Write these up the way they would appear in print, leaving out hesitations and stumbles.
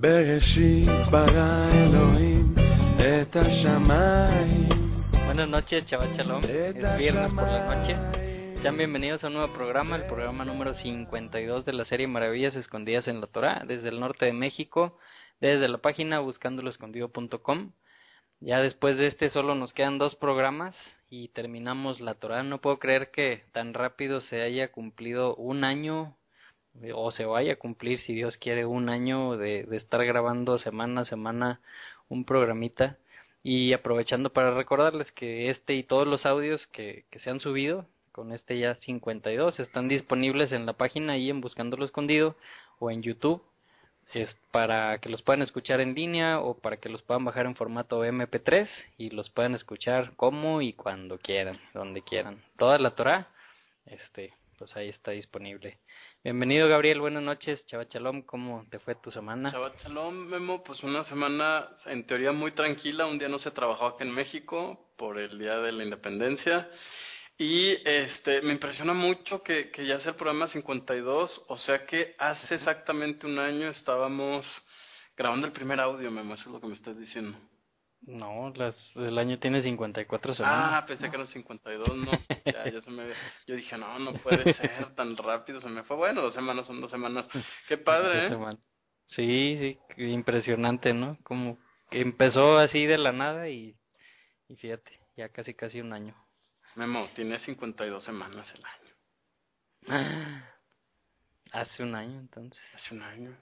בראשית ברא אלוהים את השמיים. Buenas noches, Shabbat Shalom. Es viernes por la noche. Sean bienvenidos a un nuevo programa, el programa número 52 de la serie Maravillas Escondidas en la Torá, desde el norte de México, desde la página buscandoloescondido.com. Ya después de este solo nos quedan 2 programas y terminamos la Torá. No puedo creer que tan rápido se haya cumplido un año, o se vaya a cumplir, si Dios quiere, un año de estar grabando semana a semana un programita. Y aprovechando para recordarles que este y todos los audios que se han subido, con este ya 52, están disponibles en la página ahí en Buscándolo Escondido o en YouTube, para que los puedan escuchar en línea o para que los puedan bajar en formato MP3 y los puedan escuchar como y cuando quieran, donde quieran. Toda la Torá, pues ahí está disponible. Bienvenido, Gabriel, buenas noches. Shabbat Shalom, ¿cómo te fue tu semana? Shabbat Shalom, Memo, pues una semana en teoría muy tranquila. Un día no se trabajó acá en México por el Día de la Independencia. Y me impresiona mucho que ya sea el programa 52, o sea que hace exactamente un año estábamos grabando el primer audio, Memo, eso es lo que me estás diciendo. No, el año tiene 54 semanas. Ah, pensé que eran 52, no, ya se me había... Yo dije, no puede ser tan rápido, se me fue. Bueno, 2 semanas son 2 semanas. Qué padre, ¿eh? Sí, impresionante, ¿no? Como que empezó así de la nada y fíjate, ya casi un año. Memo, tiene 52 semanas el año. Hace un año, entonces. Hace un año.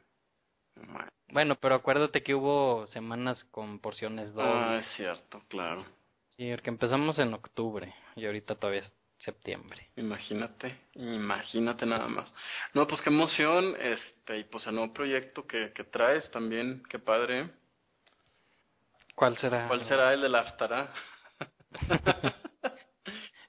Bueno, pero acuérdate que hubo semanas con porciones dobles. Ah, es cierto, claro. Sí, porque empezamos en octubre y ahorita todavía es septiembre. Imagínate nada más. No, pues qué emoción, y pues el nuevo proyecto que traes también, qué padre. ¿Cuál será? ¿Cuál será el de la Haftará?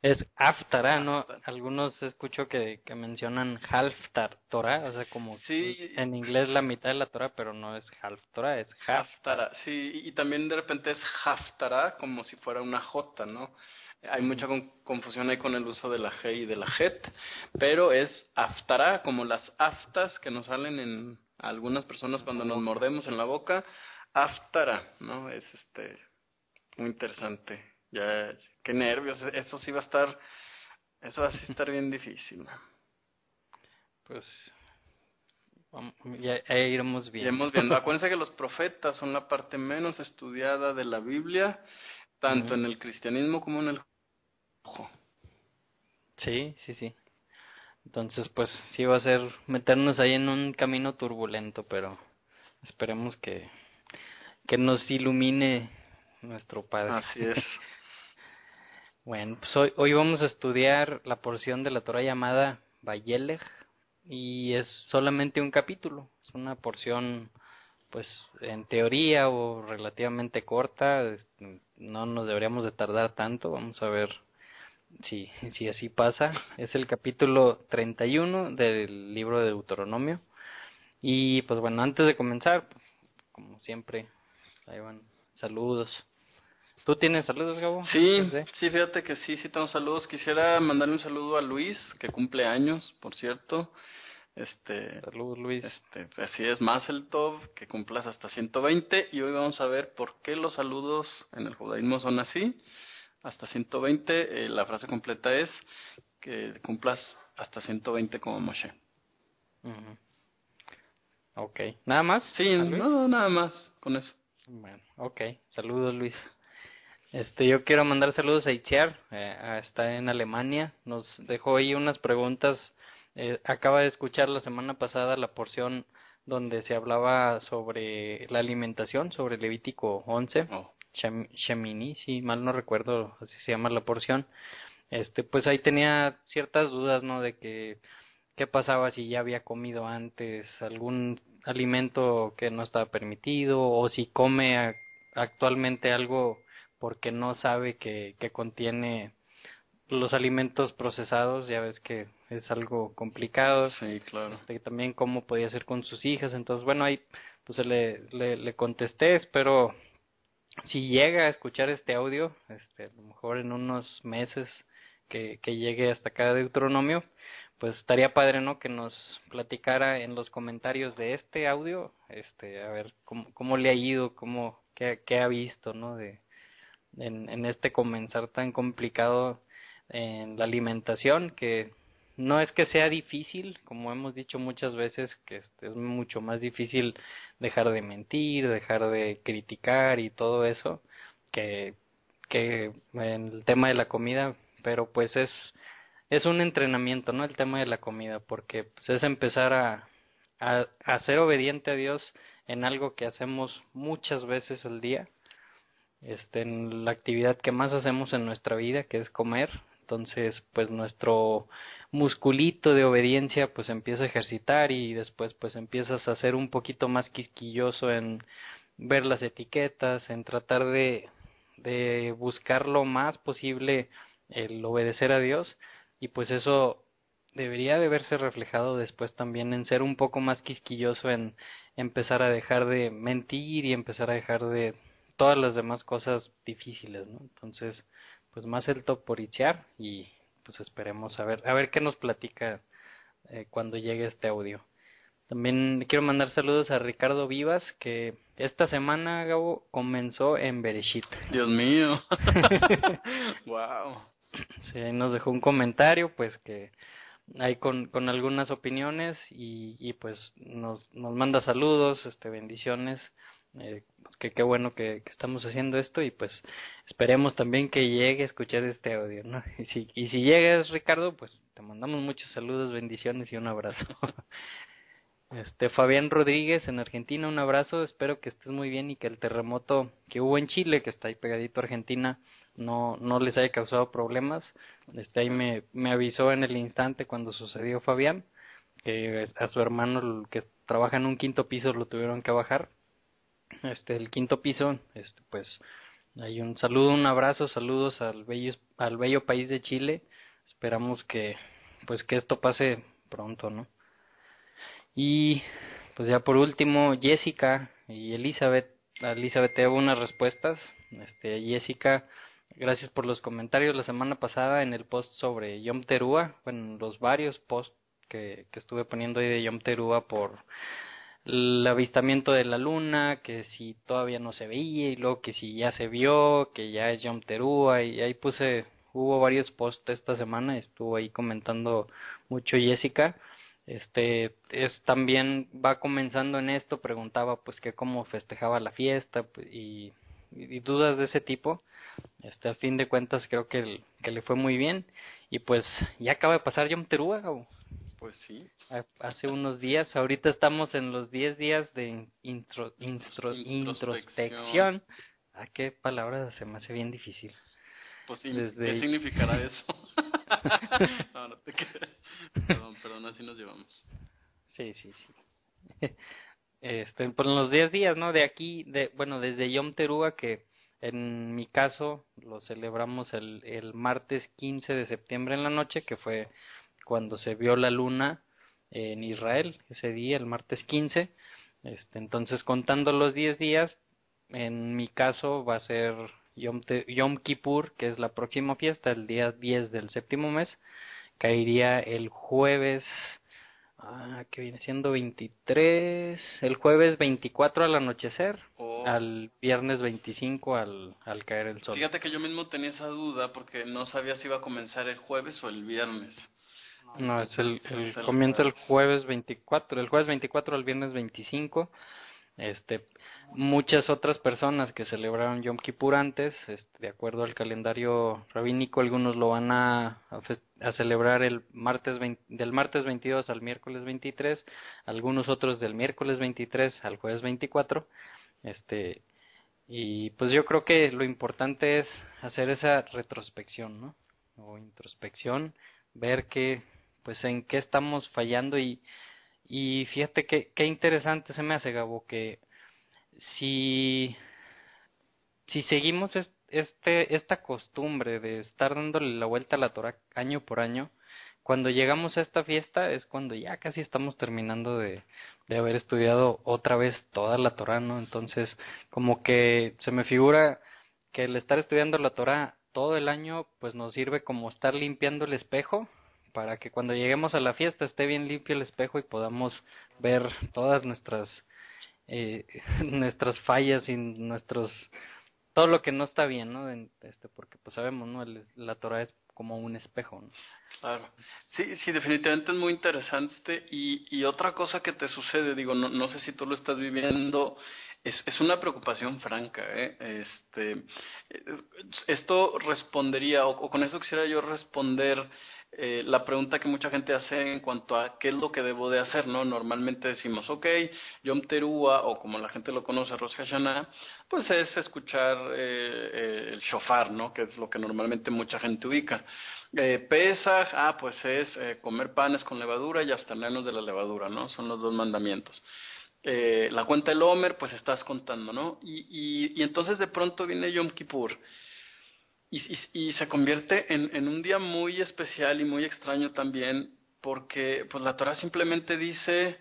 Es Haftará, ¿no? Algunos escucho que mencionan Halftar Torah, o sea, como sí, en inglés la mitad de la Torah, pero no es Half Torah, es Haftará. Sí, y también de repente es Haftará como si fuera una J, ¿no? Hay mucha confusión ahí con el uso de la G y de la Het, pero es Haftará, como las aftas que nos salen en algunas personas cuando nos mordemos en la boca. Haftará, ¿no? Es muy interesante. Ya, qué nervios, eso sí va a estar bien difícil. Pues ya iremos viendo. Iremos viendo. Acuérdense que los profetas son la parte menos estudiada de la Biblia, tanto en el cristianismo como en el judaísmo. Sí. Entonces, pues sí va a ser meternos ahí en un camino turbulento, pero esperemos que nos ilumine nuestro Padre. Así es. Bueno, pues hoy vamos a estudiar la porción de la Torah llamada Vayelech, y es solamente un capítulo. Es una porción, pues, en teoría o relativamente corta. No nos deberíamos de tardar tanto. Vamos a ver si así pasa. Es el capítulo 31 del libro de Deuteronomio. Y pues bueno, antes de comenzar, pues, como siempre, ahí van saludos. ¿Tú tienes saludos, Gabo? Sí, fíjate que sí tengo saludos. Quisiera mandarle un saludo a Luis, que cumple años, por cierto. Saludos, Luis. Así es, Mazel Tov, que cumplas hasta 120. Y hoy vamos a ver por qué los saludos en el judaísmo son así. Hasta 120, la frase completa es que cumplas hasta 120 como Moshe. Ok, ¿nada más? Sí, no, nada más, con eso. Bueno, ok, saludos, Luis. Yo quiero mandar saludos a Itziar, está en Alemania, nos dejó ahí unas preguntas. Acaba de escuchar la semana pasada la porción donde se hablaba sobre la alimentación, sobre Levítico 11, Shemini, si mal no recuerdo, así se llama la porción. Pues ahí tenía ciertas dudas, ¿no? De qué pasaba si ya había comido antes algún alimento que no estaba permitido, o si come actualmente algo porque no sabe que contiene los alimentos procesados. Ya ves que es algo complicado. Sí, claro. También cómo podía ser con sus hijas. Entonces, bueno, ahí pues le contesté. Espero si llega a escuchar este audio, a lo mejor en unos meses que llegue hasta acá de Deuteronomio, pues estaría padre, ¿no? Que nos platicara en los comentarios de este audio, a ver cómo le ha ido, qué ha visto, ¿no? En este comenzar tan complicado en la alimentación, que no es que sea difícil, como hemos dicho muchas veces, que es mucho más difícil dejar de mentir, dejar de criticar y todo eso, que en el tema de la comida, pero pues es un entrenamiento, ¿no? El tema de la comida, porque pues es empezar a ser obediente a Dios en algo que hacemos muchas veces al día, en la actividad que más hacemos en nuestra vida, que es comer. Entonces, pues nuestro musculito de obediencia pues empieza a ejercitar, y después pues empiezas a ser un poquito más quisquilloso en ver las etiquetas, en tratar de buscar lo más posible el obedecer a Dios, y pues eso debería de verse reflejado después también en ser un poco más quisquilloso, en empezar a dejar de mentir y empezar a dejar de todas las demás cosas difíciles, ¿no? Entonces, pues más el toporichear, y pues esperemos a ver qué nos platica cuando llegue este audio. También quiero mandar saludos a Ricardo Vivas, que esta semana, Gabo, comenzó en Bereshit. Dios mío. Wow. Sí, ahí nos dejó un comentario, pues que ahí con algunas opiniones, y pues nos manda saludos, bendiciones, pues que qué bueno que estamos haciendo esto, y pues esperemos también que llegue a escuchar este audio, ¿no? Y si llegas, Ricardo, pues te mandamos muchos saludos, bendiciones y un abrazo. Fabián Rodríguez en Argentina, un abrazo, espero que estés muy bien y que el terremoto que hubo en Chile, que está ahí pegadito a Argentina, no les haya causado problemas. Ahí me avisó en el instante cuando sucedió Fabián, que a su hermano que trabaja en un quinto piso lo tuvieron que bajar. El quinto piso, pues hay un saludo, un abrazo, saludos al bello país de Chile. Esperamos que esto pase pronto, ¿no? Y pues ya por último, Jessica y Elizabeth te debo unas respuestas. Jessica, gracias por los comentarios la semana pasada en el post sobre Yom Teruah, bueno, los varios posts que estuve poniendo ahí de Yom Teruah por el avistamiento de la luna, que si todavía no se veía, y luego que si ya se vio, que ya es Yom Teruah, y ahí hubo varios posts esta semana, estuvo ahí comentando mucho Jessica. También va comenzando en esto, preguntaba pues que cómo festejaba la fiesta, y dudas de ese tipo. A fin de cuentas creo que le fue muy bien, y pues ya acaba de pasar Yom Teruah, Gabo. Pues sí. Hace unos días, ahorita estamos en los 10 días de introspección. ¿A qué palabra se me hace bien difícil? Pues sí, ¿qué significará eso? No te creas. Perdón, así nos llevamos. Sí. Por los 10 días, ¿no? De aquí, desde Yom Teruah, que en mi caso lo celebramos el martes 15 de septiembre en la noche, que fue cuando se vio la luna en Israel, ese día, el martes 15. Entonces, contando los 10 días, en mi caso va a ser Yom Kippur, que es la próxima fiesta, el día 10 del séptimo mes, caería el jueves, que viene siendo 23, el jueves 24 al anochecer, al viernes 25 al caer el sol. Fíjate que yo mismo tenía esa duda porque no sabía si iba a comenzar el jueves o el viernes. No, comienza el jueves 24, al viernes 25. Muchas otras personas que celebraron Yom Kippur antes, de acuerdo al calendario rabínico, algunos lo van a celebrar del martes 22 al miércoles 23, algunos otros del miércoles 23 al jueves 24. Y pues yo creo que lo importante es hacer esa retrospección, ¿no? O introspección, ver pues en qué estamos fallando, y fíjate qué interesante se me hace, Gabo, que si seguimos esta costumbre de estar dándole la vuelta a la Torah año por año, cuando llegamos a esta fiesta es cuando ya casi estamos terminando de haber estudiado otra vez toda la Torah, ¿no? Entonces, como que se me figura que el estar estudiando la Torah todo el año, pues nos sirve como estar limpiando el espejo para que cuando lleguemos a la fiesta esté bien limpio el espejo y podamos ver todas nuestras nuestras fallas y nuestros todo lo que no está bien, ¿no? Porque pues sabemos, ¿no? La Torah es como un espejo, ¿no? Claro. Sí, sí, definitivamente es muy interesante. Y otra cosa que te sucede, digo, no sé si tú lo estás viviendo, es una preocupación franca, ¿eh? Esto respondería, o con eso quisiera yo responder la pregunta que mucha gente hace en cuanto a qué es lo que debo de hacer, ¿no? Normalmente decimos, ok, Yom Teruah, o como la gente lo conoce, Rosh Hashanah, pues es escuchar el shofar, ¿no? Que es lo que normalmente mucha gente ubica. Pesaj, pues es comer panes con levadura y abstenernos de la levadura, ¿no? Son los dos mandamientos. La cuenta del Homer, pues estás contando, ¿no? Y entonces de pronto viene Yom Kippur y se convierte en un día muy especial y muy extraño también, porque pues la Torah simplemente dice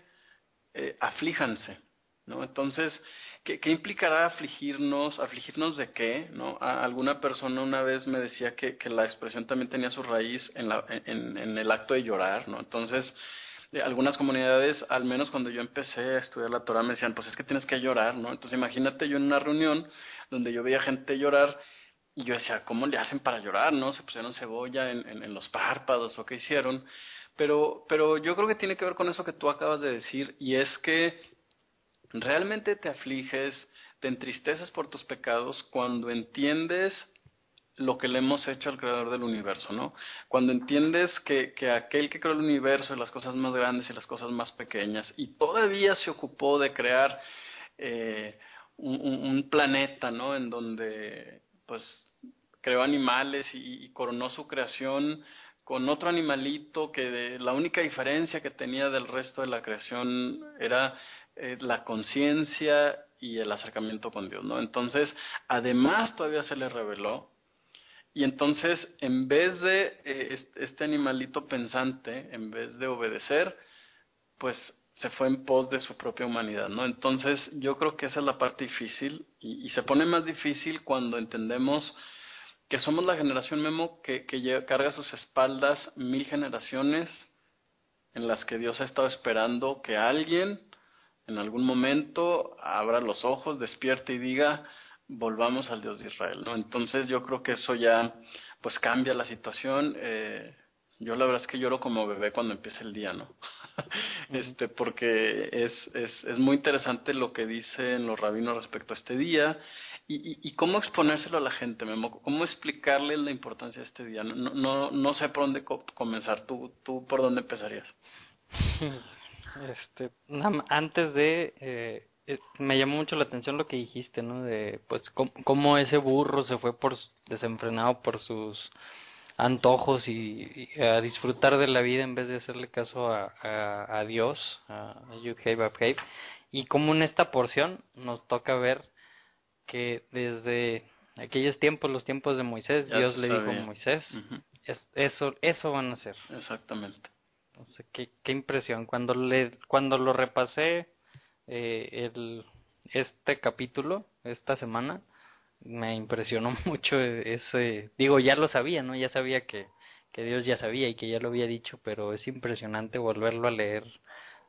aflíjanse, ¿no? Entonces, ¿qué implicará afligirnos? ¿Afligirnos de qué? ¿No? Alguna persona una vez me decía que la expresión también tenía su raíz en el acto de llorar, ¿no? Entonces, algunas comunidades, al menos cuando yo empecé a estudiar la Torah, me decían, pues es que tienes que llorar, ¿no? Entonces, imagínate yo en una reunión donde yo veía gente llorar y yo decía, ¿cómo le hacen para llorar, no? Se pusieron cebolla en los párpados o qué hicieron. Pero yo creo que tiene que ver con eso que tú acabas de decir, y es que realmente te afliges, te entristeces por tus pecados cuando entiendes lo que le hemos hecho al creador del universo, ¿no? Cuando entiendes que aquel que creó el universo y las cosas más grandes y las cosas más pequeñas, y todavía se ocupó de crear un planeta, ¿no? En donde, pues, creó animales y coronó su creación con otro animalito la única diferencia que tenía del resto de la creación era la conciencia y el acercamiento con Dios, ¿no? Entonces, además todavía se le reveló, y entonces en vez de este animalito pensante, en vez de obedecer, pues se fue en pos de su propia humanidad, ¿no? Entonces yo creo que esa es la parte difícil, y se pone más difícil cuando entendemos que somos la generación, Memo, que carga a sus espaldas 1000 generaciones en las que Dios ha estado esperando que alguien en algún momento abra los ojos, despierte y diga, volvamos al Dios de Israel, ¿no? Entonces yo creo que eso ya pues cambia la situación. Yo la verdad es que lloro como bebé cuando empieza el día, ¿no? Porque es muy interesante lo que dicen los rabinos respecto a este día y cómo exponérselo a la gente, Memo, cómo explicarles la importancia de este día. No sé por dónde comenzar. ¿Tú por dónde empezarías? Antes me llamó mucho la atención lo que dijiste, ¿no? De pues cómo ese burro se fue desenfrenado por sus antojos y a disfrutar de la vida en vez de hacerle caso a Dios, a Yud-Hei Vav-Hei, y como en esta porción nos toca ver que desde aquellos tiempos, los tiempos de Moisés, Ya Dios se le dijo sabía. a Moisés, eso van a hacer. Exactamente. O sea, qué impresión. Cuando lo repasé este capítulo esta semana, me impresionó mucho digo, ya lo sabía, ¿no? Ya sabía que Dios ya sabía y que ya lo había dicho, pero es impresionante volverlo a leer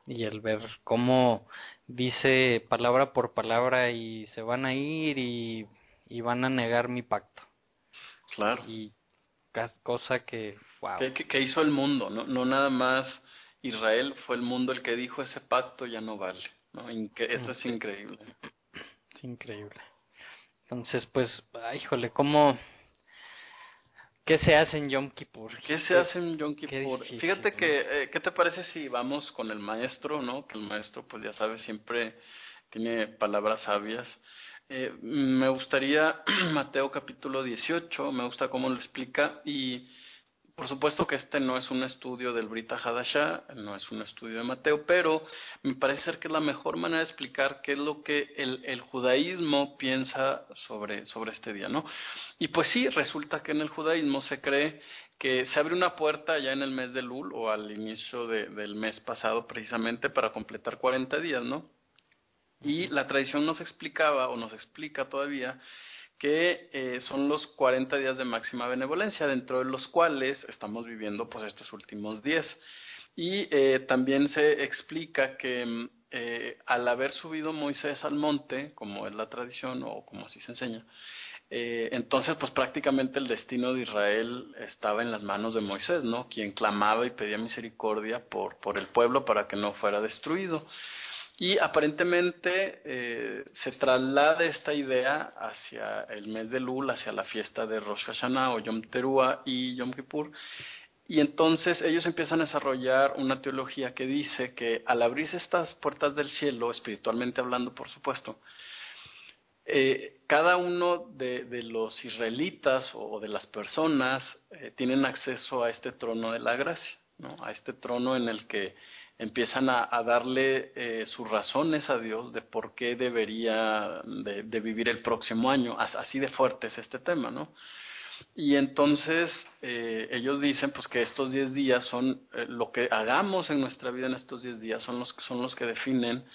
y el ver cómo dice palabra por palabra y se van a ir y van a negar mi pacto. Claro. Y cosa que, wow. ¿Qué hizo el mundo? No nada más Israel, fue el mundo el que dijo ese pacto ya no vale, ¿no? Eso es increíble. Es increíble. Entonces, pues, híjole, ¿qué se hace en Yom Kippur? ¿Qué se hace en Yom Kippur? Fíjate que, ¿qué te parece si vamos con el maestro, ¿no? Que el maestro, pues ya sabes, siempre tiene palabras sabias. Me gustaría, Mateo capítulo 18, me gusta cómo lo explica, y por supuesto que este no es un estudio del Brit Hadashah, no es un estudio de Mateo, pero me parece ser que es la mejor manera de explicar qué es lo que el judaísmo piensa sobre este día, ¿no? Y pues sí, resulta que en el judaísmo se cree que se abre una puerta ya en el mes de Elul, o al inicio del mes pasado precisamente, para completar 40 días, ¿no? Y la tradición nos explicaba, o nos explica todavía, que son los 40 días de máxima benevolencia, dentro de los cuales estamos viviendo pues estos últimos 10. Y también se explica que al haber subido Moisés al monte, como es la tradición o como así se enseña, entonces pues prácticamente el destino de Israel estaba en las manos de Moisés, ¿no? Quien clamaba y pedía misericordia por el pueblo para que no fuera destruido. Y aparentemente se traslada esta idea hacia el mes de Elul, hacia la fiesta de Rosh Hashanah o Yom Teruah y Yom Kippur. Y entonces ellos empiezan a desarrollar una teología que dice que al abrirse estas puertas del cielo, espiritualmente hablando por supuesto, cada uno de los israelitas o de las personas tienen acceso a este trono de la gracia, ¿no? A este trono en el que empiezan a darle sus razones a Dios de por qué debería de vivir el próximo año. Así de fuerte es este tema, ¿no? Y entonces ellos dicen pues que estos 10 días son lo que hagamos en nuestra vida en estos 10 días son los que definen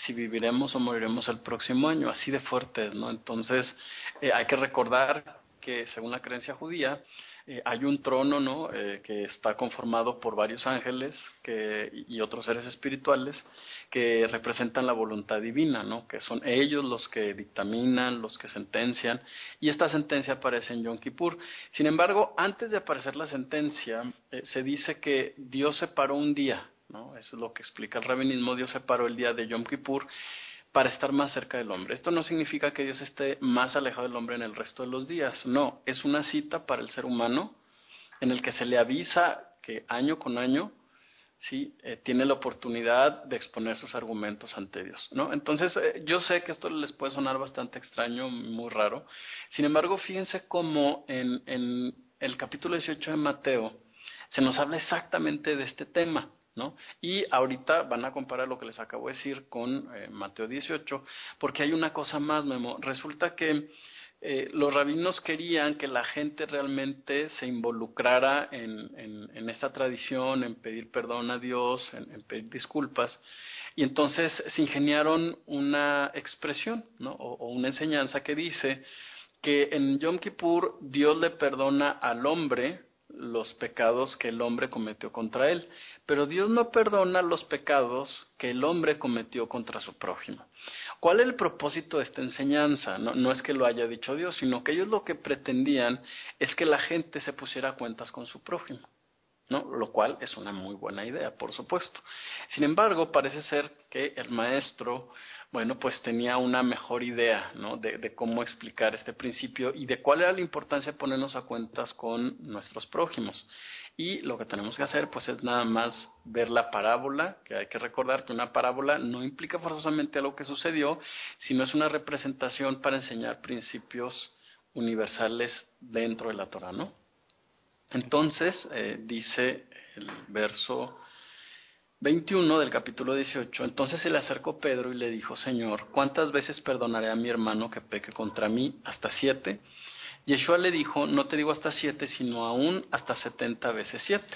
si viviremos o moriremos el próximo año, así de fuertes, ¿no? Entonces hay que recordar que según la creencia judía hay un trono, ¿no? Que está conformado por varios ángeles y otros seres espirituales que representan la voluntad divina, ¿no? Que son ellos los que dictaminan, los que sentencian, y esta sentencia aparece en Yom Kippur. Sin embargo, antes de aparecer la sentencia, se dice que Dios separó un día, ¿no? Eso es lo que explica el rabinismo. Dios separó el día de Yom Kippur para estar más cerca del hombre. Esto no significa que Dios esté más alejado del hombre en el resto de los días, no, es una cita para el ser humano en el que se le avisa que año con año sí tiene la oportunidad de exponer sus argumentos ante Dios, ¿no? Entonces yo sé que esto les puede sonar bastante extraño, muy raro. Sin embargo, fíjense cómo en el capítulo 18 de Mateo se nos habla exactamente de este tema, ¿no? Y ahorita van a comparar lo que les acabo de decir con Mateo 18, porque hay una cosa más, Memo. Resulta que los rabinos querían que la gente realmente se involucrara en esta tradición, en pedir perdón a Dios, en pedir disculpas, y entonces se ingeniaron una expresión, ¿no? o una enseñanza que dice que en Yom Kippur Dios le perdona al hombre los pecados que el hombre cometió contra él, pero Dios no perdona los pecados que el hombre cometió contra su prójimo. ¿Cuál es el propósito de esta enseñanza? No es que lo haya dicho Dios, sino que ellos lo que pretendían es que la gente se pusiera a cuentas con su prójimo, ¿no? Lo cual es una muy buena idea, por supuesto. Sin embargo, parece ser que el maestro, bueno, pues tenía una mejor idea, ¿no? de cómo explicar este principio y de cuál era la importancia de ponernos a cuentas con nuestros prójimos. Y lo que tenemos que hacer, pues, es nada más ver la parábola, que hay que recordar que una parábola no implica forzosamente algo que sucedió, sino es una representación para enseñar principios universales dentro de la Torah, ¿no? Entonces, dice el verso 21 del capítulo 18, entonces se le acercó Pedro y le dijo, Señor, ¿cuántas veces perdonaré a mi hermano que peque contra mí? ¿Hasta 7? Yeshua le dijo, no te digo hasta 7, sino aún hasta 70 veces 7.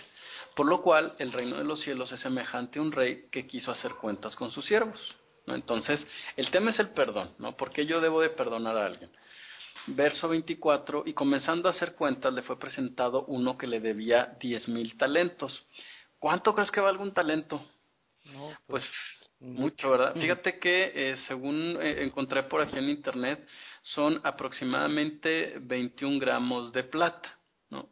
Por lo cual, el reino de los cielos es semejante a un rey que quiso hacer cuentas con sus siervos, ¿no? Entonces, el tema es el perdón, ¿no? ¿Por qué yo debo de perdonar a alguien? Verso 24, y comenzando a hacer cuentas, le fue presentado uno que le debía 10,000 talentos. ¿Cuánto crees que valga un talento? No, pues mucho, ¿verdad? Fíjate que según encontré por aquí en internet, son aproximadamente 21 gramos de plata, ¿no?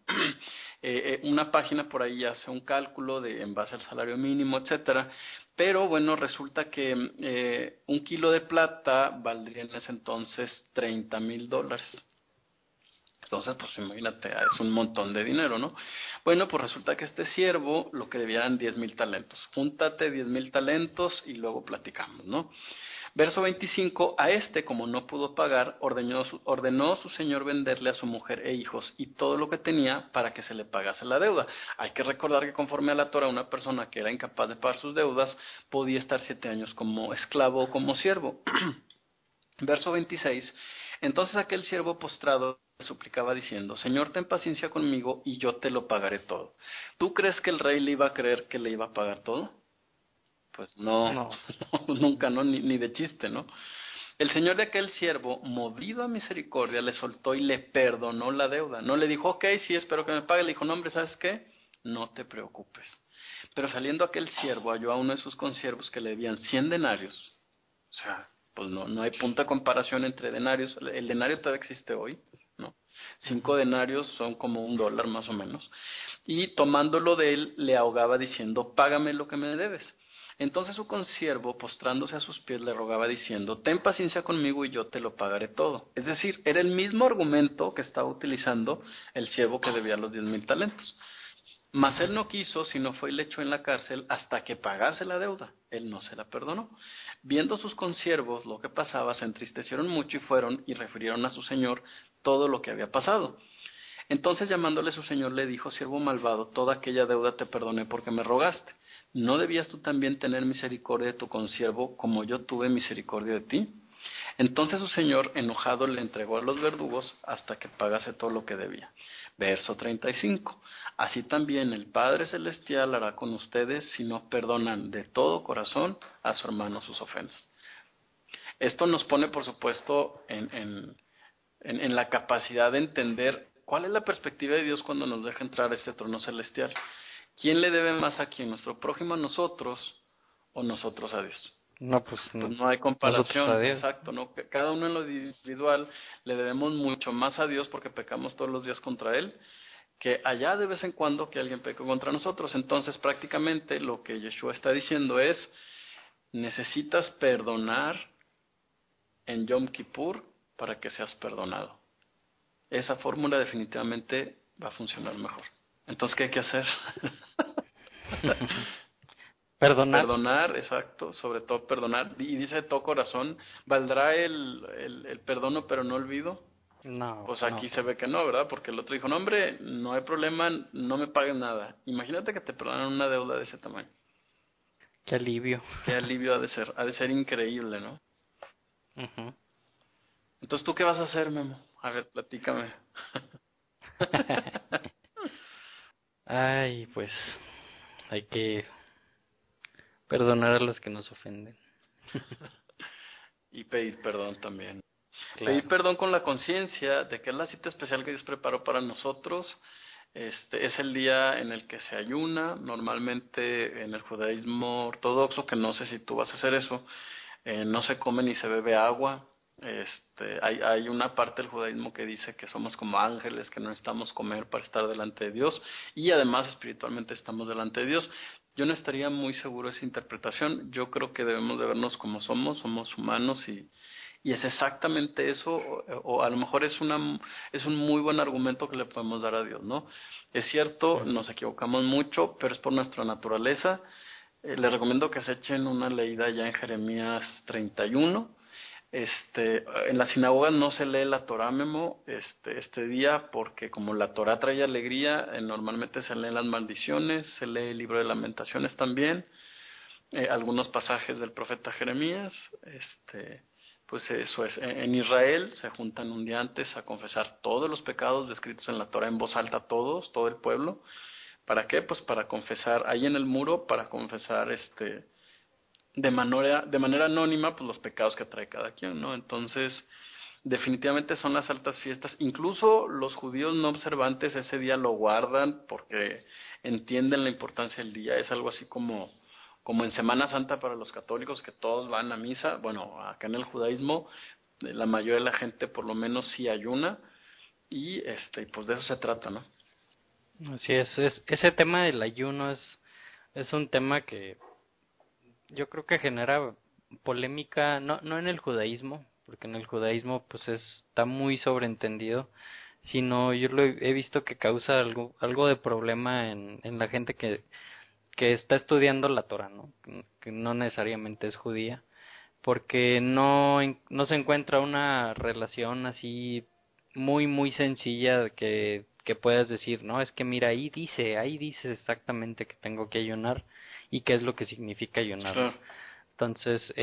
Una página por ahí hace un cálculo en base al salario mínimo, etcétera, pero bueno, resulta que 1 kilo de plata valdría en ese entonces $30,000. Entonces, pues imagínate, es un montón de dinero, ¿no? Bueno, pues resulta que este siervo lo que debía eran 10,000 talentos. Júntate 10,000 talentos y luego platicamos, ¿no? Verso 25, a este, como no pudo pagar, ordenó su señor venderle a su mujer e hijos y todo lo que tenía para que se le pagase la deuda. Hay que recordar que conforme a la Torah, una persona que era incapaz de pagar sus deudas podía estar 7 años como esclavo o como siervo. Verso 26, entonces aquel siervo postrado suplicaba diciendo, Señor, ten paciencia conmigo y yo te lo pagaré todo. ¿Tú crees que el rey le iba a creer que le iba a pagar todo? Pues no. Nunca, ¿no? Ni de chiste, ¿no? El señor de aquel siervo, movido a misericordia, le soltó y le perdonó la deuda. No le dijo, ok, sí, espero que me pague. Le dijo, no, hombre, ¿sabes qué? No te preocupes. Pero saliendo aquel siervo, halló a uno de sus consiervos que le debían 100 denarios. O sea, pues no hay punta de comparación entre denarios. El denario todavía existe hoy, ¿no? 5 denarios son como $1 más o menos. Y tomándolo de él, le ahogaba diciendo, págame lo que me debes. Entonces su consiervo, postrándose a sus pies, le rogaba diciendo, ten paciencia conmigo y yo te lo pagaré todo. Es decir, era el mismo argumento que estaba utilizando el siervo que debía los 10,000 talentos. Mas él no quiso, sino fue y le echó en la cárcel hasta que pagase la deuda. Él no se la perdonó. Viendo sus consiervos lo que pasaba, se entristecieron mucho y fueron y refirieron a su señor todo lo que había pasado. Entonces llamándole su señor le dijo, siervo malvado, toda aquella deuda te perdoné porque me rogaste. ¿No debías tú también tener misericordia de tu consiervo como yo tuve misericordia de ti? Entonces su señor, enojado, le entregó a los verdugos hasta que pagase todo lo que debía. Verso 35. Así también el Padre Celestial hará con ustedes si no perdonan de todo corazón a su hermano sus ofensas. Esto nos pone, por supuesto, en la capacidad de entender cuál es la perspectiva de Dios cuando nos deja entrar a este trono celestial. ¿Quién le debe más a quién? ¿Nuestro prójimo a nosotros o nosotros a Dios? No, pues No hay comparación, Dios. exacto, ¿no? Cada uno en lo individual le debemos mucho más a Dios porque pecamos todos los días contra Él, que allá de vez en cuando que alguien peque contra nosotros. Entonces prácticamente lo que Yeshua está diciendo es, necesitas perdonar en Yom Kippur para que seas perdonado. Esa fórmula definitivamente va a funcionar mejor. Entonces, ¿qué hay que hacer? Perdonar. Perdonar, exacto, sobre todo perdonar. Y dice de todo corazón, ¿valdrá el perdono pero no olvido? No. Pues aquí se ve que no, ¿verdad? Porque el otro dijo, no hombre, no hay problema, no me pagues nada. Imagínate que te perdonan una deuda de ese tamaño. Qué alivio. Qué alivio ha de ser increíble, ¿no? Uh-huh. Entonces, ¿tú qué vas a hacer, Memo? A ver, platícame. Ay, pues hay que perdonar a los que nos ofenden. Y pedir perdón también. Claro. Pedir perdón con la conciencia de que es la cita especial que Dios preparó para nosotros. Es el día en el que se ayuna. Normalmente en el judaísmo ortodoxo, que no sé si tú vas a hacer eso, no se come ni se bebe agua. Hay una parte del judaísmo que dice que somos como ángeles, que no necesitamos comer para estar delante de Dios, y además espiritualmente estamos delante de Dios. Yo no estaría muy seguro de esa interpretación. Yo creo que debemos de vernos como somos humanos, y es exactamente eso, o a lo mejor es un muy buen argumento que le podemos dar a Dios, ¿no? Es cierto, nos equivocamos mucho, pero es por nuestra naturaleza. Les recomiendo que se echen una leída ya en Jeremías 31. En las sinagogas no se lee la Torá, Memo, este día, porque como la Torá trae alegría, normalmente se leen las maldiciones, se lee el libro de Lamentaciones también, algunos pasajes del profeta Jeremías. Pues eso es, en Israel se juntan un día antes a confesar todos los pecados descritos en la Torá en voz alta, todo el pueblo. ¿Para qué? Pues para confesar, ahí en el muro, para confesar de manera anónima, pues los pecados que trae cada quien, ¿no? Entonces, definitivamente son las altas fiestas. Incluso los judíos no observantes ese día lo guardan porque entienden la importancia del día. Es algo así como en Semana Santa para los católicos, que todos van a misa. Bueno, acá en el judaísmo, la mayoría de la gente por lo menos sí ayuna, y pues de eso se trata, ¿no? Así es, ese tema del ayuno es un tema que yo creo que genera polémica, no en el judaísmo, porque en el judaísmo pues está muy sobreentendido, sino yo he visto que causa algo de problema en la gente que está estudiando la Torah, ¿no? Que no necesariamente es judía, porque no se encuentra una relación así muy sencilla que puedas decir, no, es que mira, ahí dice exactamente que tengo que ayunar y qué es lo que significa ayunar. Claro. Entonces,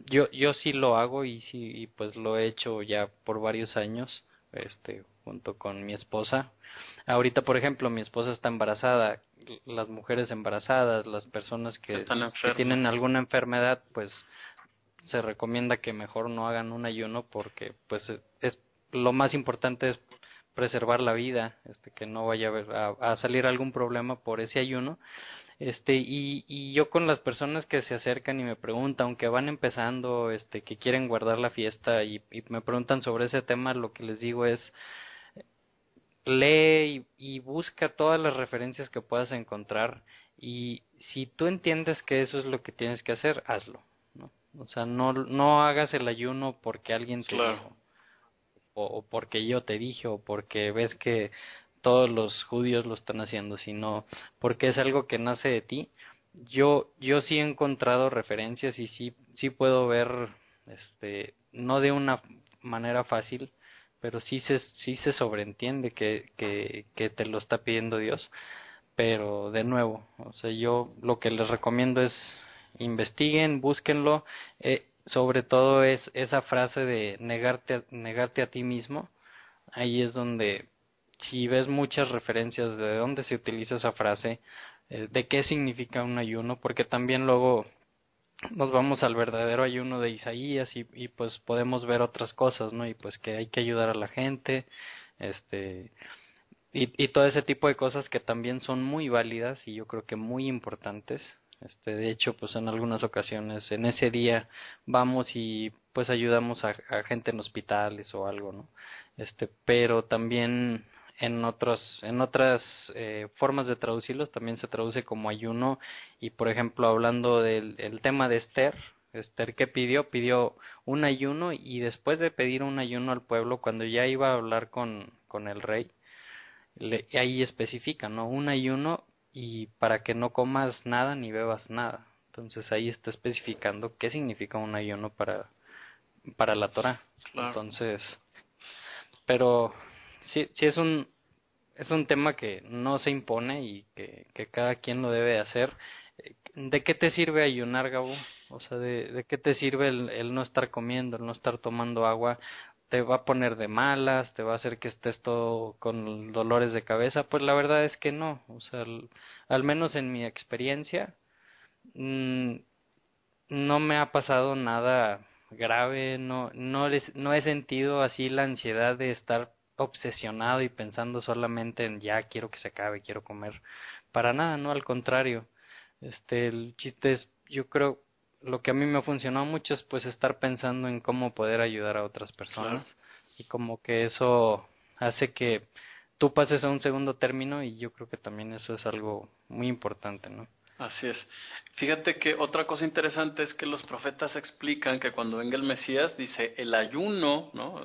yo sí lo hago y pues lo he hecho ya por varios años, junto con mi esposa. Ahorita, por ejemplo, mi esposa está embarazada. Las mujeres embarazadas, las personas que tienen alguna enfermedad, pues se recomienda que mejor no hagan un ayuno porque pues es lo más importante es preservar la vida, que no vaya a salir algún problema por ese ayuno. Y yo con las personas que se acercan y me preguntan, aunque van empezando, que quieren guardar la fiesta y me preguntan sobre ese tema, lo que les digo es, lee y busca todas las referencias que puedas encontrar, y si tú entiendes que eso es lo que tienes que hacer, hazlo, ¿no? O sea, no hagas el ayuno porque alguien te dijo, o porque yo te dije, o porque ves que todos los judíos lo están haciendo, sino porque es algo que nace de ti. Yo sí he encontrado referencias y sí puedo ver, no de una manera fácil, pero sí se sobreentiende que te lo está pidiendo Dios. Pero de nuevo, o sea, yo lo que les recomiendo es investiguen, búsquenlo, sobre todo es esa frase de negarte a ti mismo. Ahí es donde, si ves muchas referencias de dónde se utiliza esa frase, de qué significa un ayuno, porque también luego nos vamos al verdadero ayuno de Isaías y pues podemos ver otras cosas, ¿no? Y pues que hay que ayudar a la gente, y todo ese tipo de cosas que también son muy válidas y yo creo que muy importantes. De hecho, pues en algunas ocasiones en ese día vamos y pues ayudamos a gente en hospitales o algo, ¿no? Pero también en otras formas de traducirlos también se traduce como ayuno. Y por ejemplo, hablando del el tema de Esther, ¿qué pidió un ayuno, y después de pedir un ayuno al pueblo, cuando ya iba a hablar con el rey, ahí especifica, ¿no? Un ayuno y para que no comas nada ni bebas nada. Entonces ahí está especificando qué significa un ayuno para la Torá. Claro. Entonces, pero sí es un tema que no se impone y que cada quien lo debe hacer. ¿De qué te sirve ayunar, Gabo? O sea, ¿de qué te sirve el no estar comiendo, el no estar tomando agua? ¿Te va a poner de malas? ¿Te va a hacer que estés todo con dolores de cabeza? Pues la verdad es que no. O sea, al menos en mi experiencia, no me ha pasado nada grave. No he sentido así la ansiedad de estar obsesionado y pensando solamente en ya quiero que se acabe, quiero comer. Para nada, no, al contrario. El chiste es, yo creo, lo que a mí me ha funcionado mucho es pues estar pensando en cómo poder ayudar a otras personas. Claro. Y como que eso hace que tú pases a un segundo término, y yo creo que también eso es algo muy importante, ¿no? Así es. Fíjate que otra cosa interesante es que los profetas explican que cuando venga el Mesías, dice el ayuno, ¿no?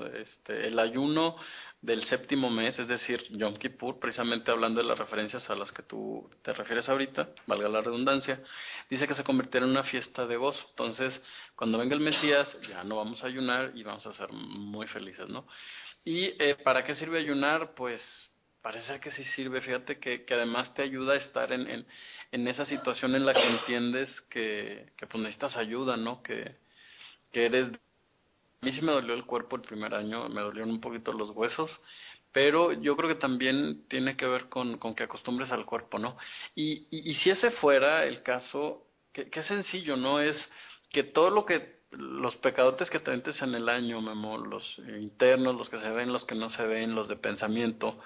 El ayuno del séptimo mes, es decir, Yom Kippur, precisamente hablando de las referencias a las que tú te refieres ahorita, valga la redundancia, dice que se convertirá en una fiesta de gozo. Entonces, cuando venga el Mesías, ya no vamos a ayunar y vamos a ser muy felices, ¿no? ¿Y para qué sirve ayunar? Pues parece ser que sí sirve. Fíjate que además te ayuda a estar en esa situación en la que entiendes que pues necesitas ayuda, ¿no? Que eres... A mí sí me dolió el cuerpo el primer año, me dolieron un poquito los huesos, pero yo creo que también tiene que ver con que acostumbres al cuerpo, ¿no? Y si ese fuera el caso, qué sencillo, ¿no? Es que todo lo que, los pecadotes que te metes en el año, Memo, los internos, los que se ven, los que no se ven, los de pensamiento,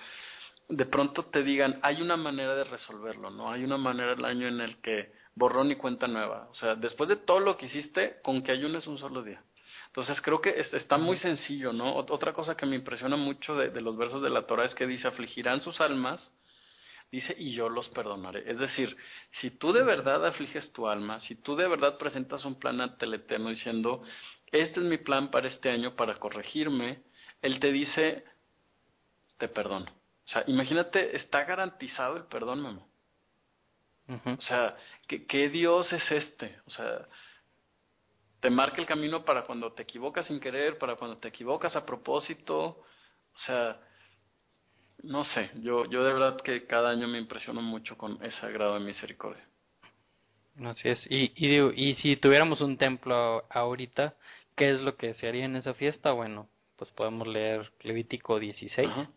de pronto te digan, hay una manera de resolverlo, ¿no? Hay una manera el año en el que borrón y cuenta nueva. O sea, después de todo lo que hiciste, con que ayunes un solo día. Entonces creo que está muy sencillo, ¿no? Otra cosa que me impresiona mucho de los versos de la Torah es que dice, afligirán sus almas, dice, y yo los perdonaré. Es decir, si tú de verdad afliges tu alma, si tú de verdad presentas un plan ante el Eterno diciendo, este es mi plan para este año, para corregirme, Él te dice, te perdono. O sea, imagínate, está garantizado el perdón, Memo. O sea, ¿qué Dios es este? O sea, te marca el camino para cuando te equivocas sin querer, para cuando te equivocas a propósito. O sea, no sé, yo de verdad que cada año me impresiono mucho con ese grado de misericordia. Así es. Y si tuviéramos un templo ahorita, ¿qué es lo que se haría en esa fiesta? Bueno, pues podemos leer Levítico 16. Ajá.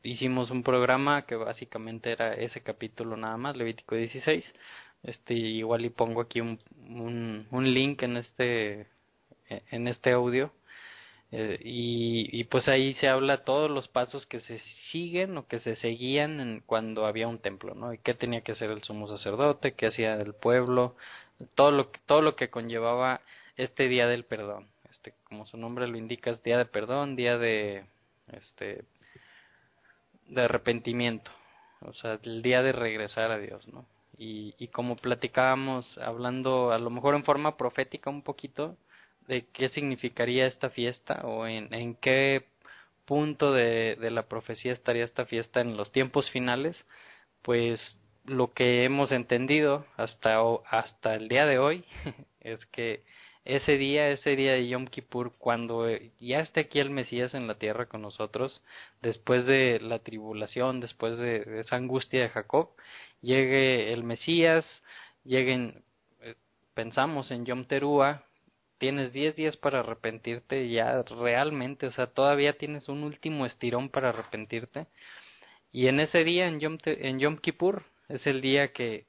Hicimos un programa que básicamente era ese capítulo nada más, Levítico 16, Igual y pongo aquí un link en este audio. Y pues ahí se habla todos los pasos que se siguen o que se seguían cuando había un templo, ¿no? Y qué tenía que hacer el sumo sacerdote, qué hacía el pueblo, todo lo que conllevaba este día del perdón. Como su nombre lo indica, es día de perdón, día este de arrepentimiento, o sea, el día de regresar a Dios, ¿no? Y como platicábamos, hablando a lo mejor en forma profética un poquito, de qué significaría esta fiesta o en qué punto de la profecía estaría esta fiesta en los tiempos finales, pues lo que hemos entendido hasta el día de hoy es que ese día de Yom Kippur, cuando ya esté aquí el Mesías en la tierra con nosotros, después de la tribulación, después de esa angustia de Jacob, llegue el Mesías, lleguen, pensamos en Yom Teruah, tienes 10 días para arrepentirte ya realmente, o sea, todavía tienes un último estirón para arrepentirte, y en ese día, en Yom Kippur, es el día que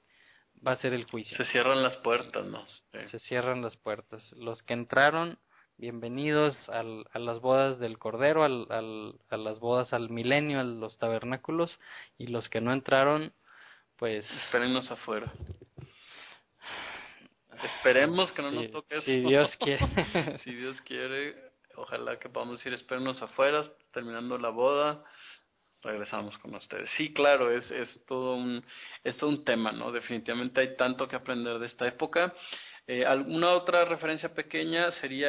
va a ser el juicio. Se cierran las puertas, ¿no? Sí. Se cierran las puertas. Los que entraron, bienvenidos a las bodas del Cordero, a las bodas al milenio, a los tabernáculos, y los que no entraron, pues... espérennos afuera. Esperemos que no nos toque eso. Si Dios quiere. Si Dios quiere, ojalá que podamos decir espérennos afuera, terminando la boda, regresamos con ustedes. Sí, claro, es todo un tema, ¿no? Definitivamente hay tanto que aprender de esta época. Alguna otra referencia pequeña sería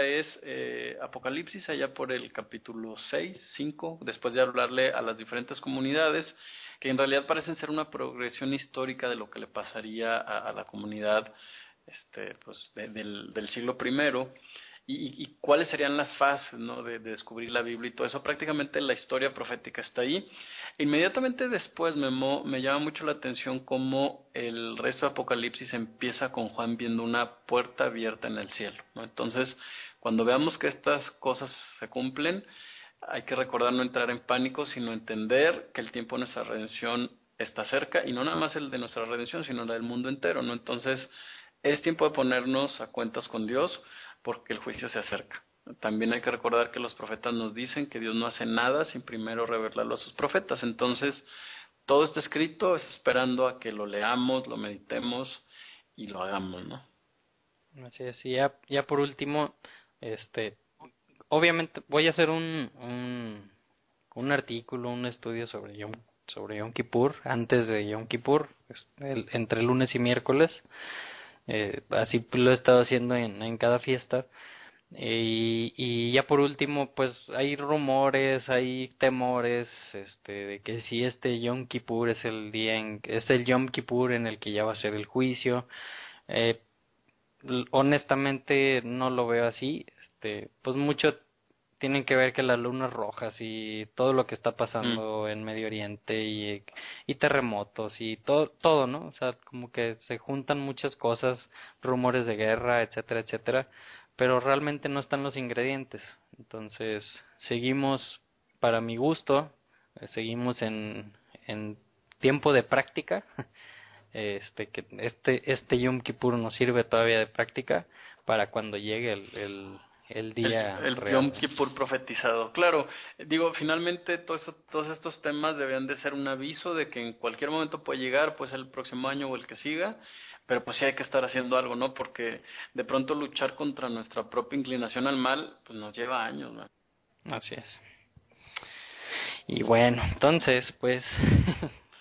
Apocalipsis, allá por el capítulo 6, 5, después de hablarle a las diferentes comunidades, que en realidad parecen ser una progresión histórica de lo que le pasaría a la comunidad pues del siglo primero, y cuáles serían las fases, ¿no? de descubrir la Biblia y todo eso. Prácticamente la historia profética está ahí. Inmediatamente después me llama mucho la atención cómo el resto de Apocalipsis empieza con Juan viendo una puerta abierta en el cielo, ¿no? Entonces, cuando veamos que estas cosas se cumplen, hay que recordar no entrar en pánico, sino entender que el tiempo de nuestra redención está cerca, y no nada más el de nuestra redención, sino la del mundo entero, ¿no? Entonces, es tiempo de ponernos a cuentas con Dios, porque el juicio se acerca. También hay que recordar que los profetas nos dicen que Dios no hace nada sin primero revelarlo a sus profetas. Entonces, todo está escrito, es esperando a que lo leamos, lo meditemos y lo hagamos, ¿no? Así es. Y ya por último, obviamente voy a hacer un artículo, un estudio sobre Yom Kippur, antes de Yom Kippur, entre lunes y miércoles. Así lo he estado haciendo en cada fiesta, y ya por último, pues hay rumores, hay temores, de que si Yom Kippur es el Yom Kippur en el que ya va a ser el juicio. Honestamente no lo veo así. Pues mucho tienen que ver que las lunas rojas y todo lo que está pasando en Medio Oriente, y terremotos y todo, ¿no? O sea, como que se juntan muchas cosas, rumores de guerra, etcétera, etcétera, pero realmente no están los ingredientes. Entonces, seguimos, para mi gusto, seguimos en tiempo de práctica. Que este Yom Kippur nos sirve todavía de práctica para cuando llegue el día el real. Yom Kippur profetizado. Claro, digo, finalmente todos estos temas deberían de ser un aviso de que en cualquier momento puede llegar, pues el próximo año o el que siga, pero pues sí hay que estar haciendo algo, ¿no? Porque de pronto luchar contra nuestra propia inclinación al mal, pues nos lleva años, ¿no? Así es. Y bueno, entonces, pues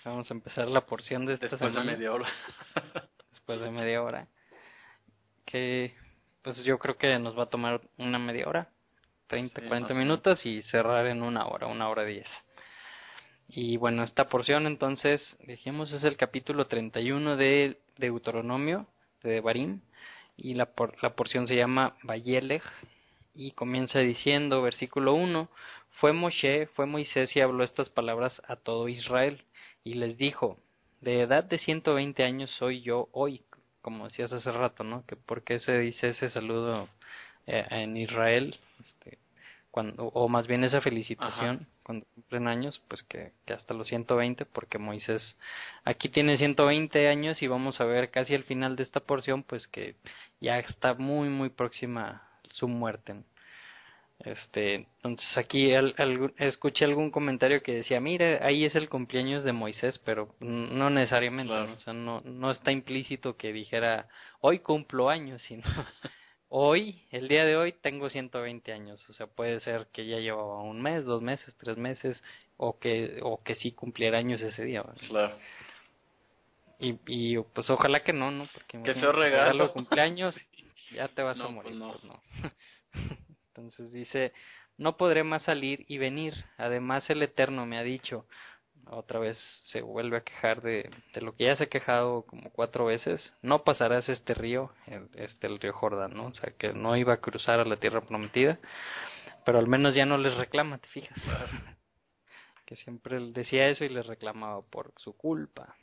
vamos a empezar la porción de esta Después semana. de media hora. Después de media hora. Que pues yo creo que nos va a tomar una media hora, 30, sí, 40 minutos, y cerrar en una hora 10. Y bueno, esta porción entonces, dijimos, es el capítulo 31 de Deuteronomio, de Devarim, y la porción se llama Vayelech, y comienza diciendo, versículo 1, fue Moisés y habló estas palabras a todo Israel, y les dijo, de edad de 120 años soy yo hoy, como decías hace rato, ¿no? Que por qué se dice ese saludo en Israel, cuando, o más bien esa Ajá. felicitación cuando cumplen años, pues que hasta los 120, porque Moisés aquí tiene 120 años y vamos a ver casi al final de esta porción, pues que ya está muy muy próxima su muerte, ¿no? Entonces aquí escuché algún comentario que decía, mire, ahí es el cumpleaños de Moisés, pero no necesariamente, ¿no? Claro. O sea, no está implícito que dijera, hoy cumplo años, sino hoy, el día de hoy, tengo 120 años. O sea, puede ser que ya llevaba un mes, 2 meses, 3 meses, o que sí cumpliera años ese día, ¿verdad? Claro. Y pues ojalá que no, porque Qué feo imagínate, regalo de regalo. cumpleaños, ya te vas a No, pues morir, no. pues no. Entonces dice, no podré más salir y venir. Además el Eterno me ha dicho, otra vez se vuelve a quejar de lo que ya se ha quejado como 4 veces, no pasarás este río, el río Jordán, ¿no? O sea, que no iba a cruzar a la tierra prometida, pero al menos ya no les reclama, ¿te fijas? Claro. Que siempre él decía eso y les reclamaba por su culpa.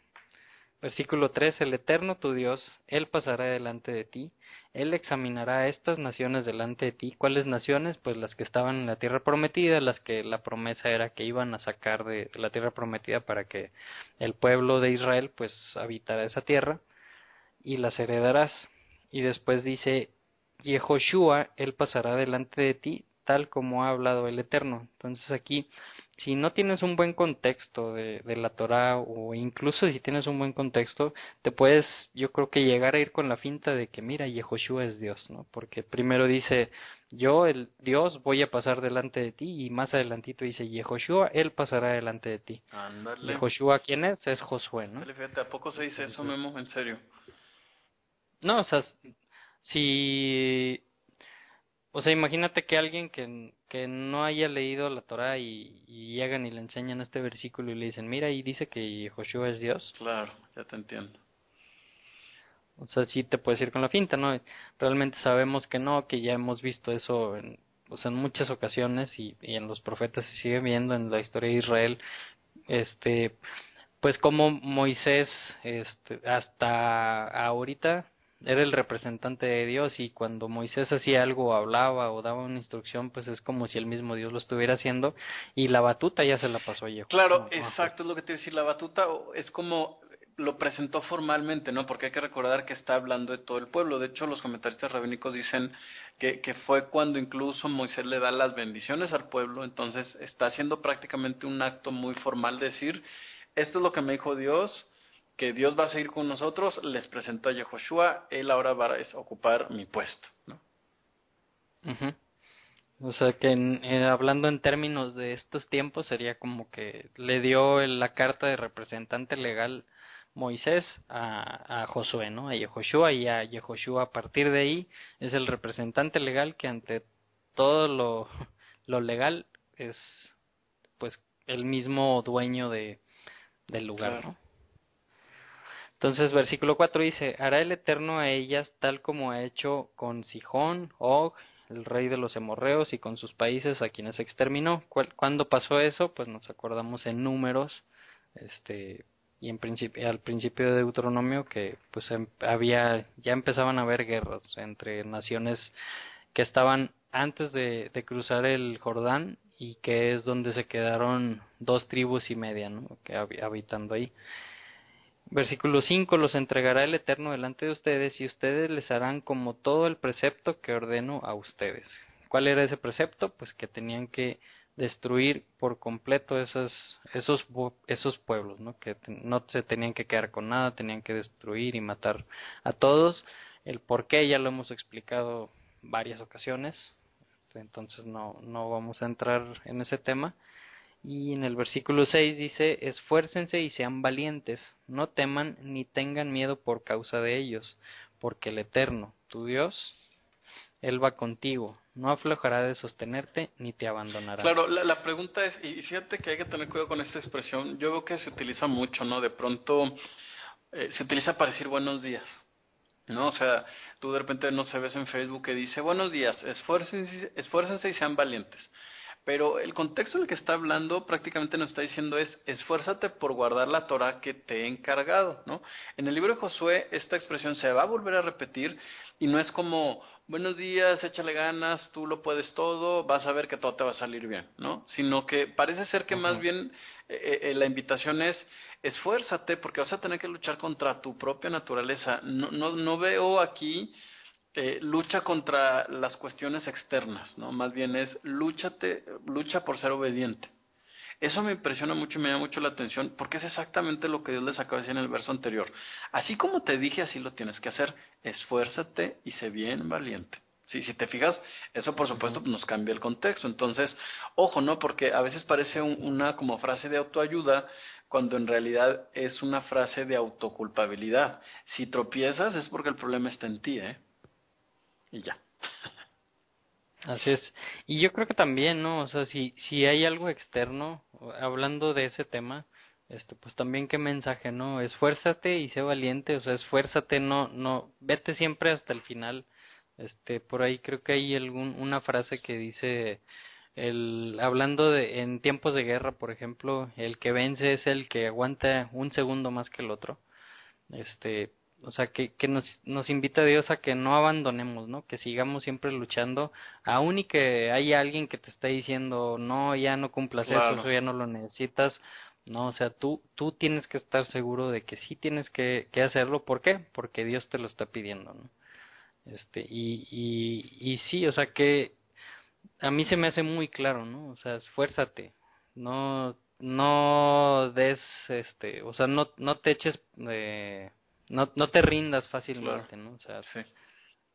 Versículo 3, el Eterno tu Dios, Él pasará delante de ti, Él examinará a estas naciones delante de ti. ¿Cuáles naciones? Pues las que estaban en la tierra prometida, las que la promesa era que iban a sacar de la tierra prometida para que el pueblo de Israel pues habitara esa tierra, y las heredarás. Y después dice, Yehoshua, Él pasará delante de ti, tal como ha hablado el Eterno. Entonces aquí, si no tienes un buen contexto de la Torá, o incluso si tienes un buen contexto, te puedes, yo creo que llegar a ir con la finta de que mira, Yehoshua es Dios, ¿no? Porque primero dice, yo, el Dios, voy a pasar delante de ti, y más adelantito dice, Yehoshua, Él pasará delante de ti. Ándale. Yehoshua, ¿quién es? Es Josué, ¿no? Ándale, fíjate, ¿a poco se dice eso, Entonces, Memo? En serio. no, si, o sea, imagínate que alguien que no haya leído la Torá y llegan y le enseñan este versículo y le dicen, mira, ahí dice que Joshua es Dios. Claro, ya te entiendo. O sea, sí te puedes ir con la finta, ¿no? Realmente sabemos que no, que ya hemos visto eso o sea, en muchas ocasiones, y en los profetas se sigue viendo en la historia de Israel, pues como Moisés, hasta ahorita era el representante de Dios, y cuando Moisés hacía algo, hablaba o daba una instrucción, pues es como si el mismo Dios lo estuviera haciendo, y la batuta ya se la pasó a Claro, Yehoshua, ¿no? exacto, es lo que te iba a decir. La batuta es como lo presentó formalmente, ¿no? Porque hay que recordar que está hablando de todo el pueblo. De hecho, los comentaristas rabínicos dicen que fue cuando incluso Moisés le da las bendiciones al pueblo. Entonces está haciendo prácticamente un acto muy formal de decir, esto es lo que me dijo Dios, que Dios va a seguir con nosotros. Les presentó a Yehoshua, él ahora va a ocupar mi puesto, ¿no? Ujú. O sea que hablando en términos de estos tiempos sería como que le dio la carta de representante legal Moisés a Josué, ¿no? A Yehoshua, y a Yehoshua a partir de ahí es el representante legal que ante todo lo legal es pues el mismo dueño del lugar, Claro. ¿no? Entonces versículo 4 dice, hará el Eterno a ellas tal como ha hecho con Sihón, Og, el rey de los Emorreos, y con sus países a quienes exterminó. ¿Cuándo pasó eso? Pues nos acordamos en Números, y al principio de Deuteronomio, que pues ya empezaban a haber guerras entre naciones que estaban antes de cruzar el Jordán, y que es donde se quedaron 2 tribus y media, ¿no? Que habitando ahí. Versículo 5, los entregará el Eterno delante de ustedes, y ustedes les harán como todo el precepto que ordeno a ustedes. ¿Cuál era ese precepto? Pues que tenían que destruir por completo esos pueblos, ¿no? Que no se tenían que quedar con nada, tenían que destruir y matar a todos. El por qué ya lo hemos explicado varias ocasiones, entonces no vamos a entrar en ese tema. Y en el versículo 6 dice, esfuércense y sean valientes, no teman ni tengan miedo por causa de ellos, porque el Eterno, tu Dios, Él va contigo, no aflojará de sostenerte ni te abandonará. Claro, la pregunta es, y fíjate que hay que tener cuidado con esta expresión, yo veo que se utiliza mucho, ¿no? De pronto se utiliza para decir buenos días, ¿no? O sea, tú de repente no se ves en Facebook que dice buenos días, esfuércense y sean valientes. Pero el contexto en el que está hablando prácticamente nos está diciendo es, esfuérzate por guardar la Torah que te he encargado, ¿no? En el libro de Josué esta expresión se va a volver a repetir, y no es como buenos días, échale ganas, tú lo puedes todo, vas a ver que todo te va a salir bien, ¿no? Sino que parece ser que más Ujú. bien la invitación es esfuérzate porque vas a tener que luchar contra tu propia naturaleza. No veo aquí lucha contra las cuestiones externas, ¿no? Más bien es lucha por ser obediente. Eso me impresiona mucho y me llama mucho la atención porque es exactamente lo que Dios les acaba de decir en el verso anterior. Así como te dije, así lo tienes que hacer. Esfuérzate y sé bien valiente. Sí, si te fijas, eso por supuesto Ujú. nos cambia el contexto. Entonces, ojo, ¿no? Porque a veces parece una como frase de autoayuda cuando en realidad es una frase de autoculpabilidad. Si tropiezas es porque el problema está en ti, ¿eh? Y ya. Así es. Y yo creo que también, ¿no? O sea, si hay algo externo, hablando de ese tema, pues también qué mensaje, ¿no? Esfuérzate y sé valiente, o sea, esfuérzate, vete siempre hasta el final. Por ahí creo que hay una frase que dice, hablando en tiempos de guerra, por ejemplo, el que vence es el que aguanta un segundo más que el otro. este o sea, que nos invita Dios a que no abandonemos, ¿no? Que sigamos siempre luchando, aun y que haya alguien que te está diciendo, no, ya no cumplas eso Claro. ya no lo necesitas. No, o sea, tú tienes que estar seguro de que sí tienes que hacerlo. ¿Por qué? Porque Dios te lo está pidiendo, ¿no? Y sí, o sea, que a mí se me hace muy claro, ¿no? O sea, esfuérzate, no des, o sea, no te eches, no te rindas Claro, fácilmente, ¿no? O sea, sí.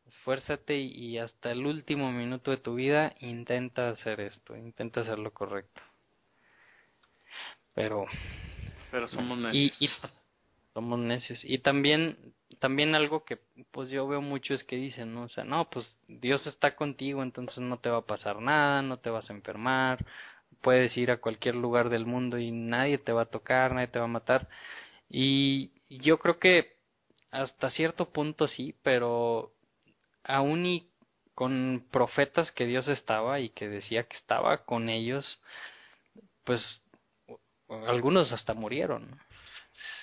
esfuérzate y hasta el último minuto de tu vida intenta hacer esto, intenta hacer lo correcto. Pero, Pero bueno, somos y necios. somos necios. Y también algo que pues yo veo mucho es que dicen, ¿no? O sea, no, pues Dios está contigo, entonces no te va a pasar nada, no te vas a enfermar, puedes ir a cualquier lugar del mundo y nadie te va a tocar, nadie te va a matar. Y yo creo que hasta cierto punto sí, pero aún y con profetas que Dios estaba y que decía que estaba con ellos, pues algunos hasta murieron, ¿no?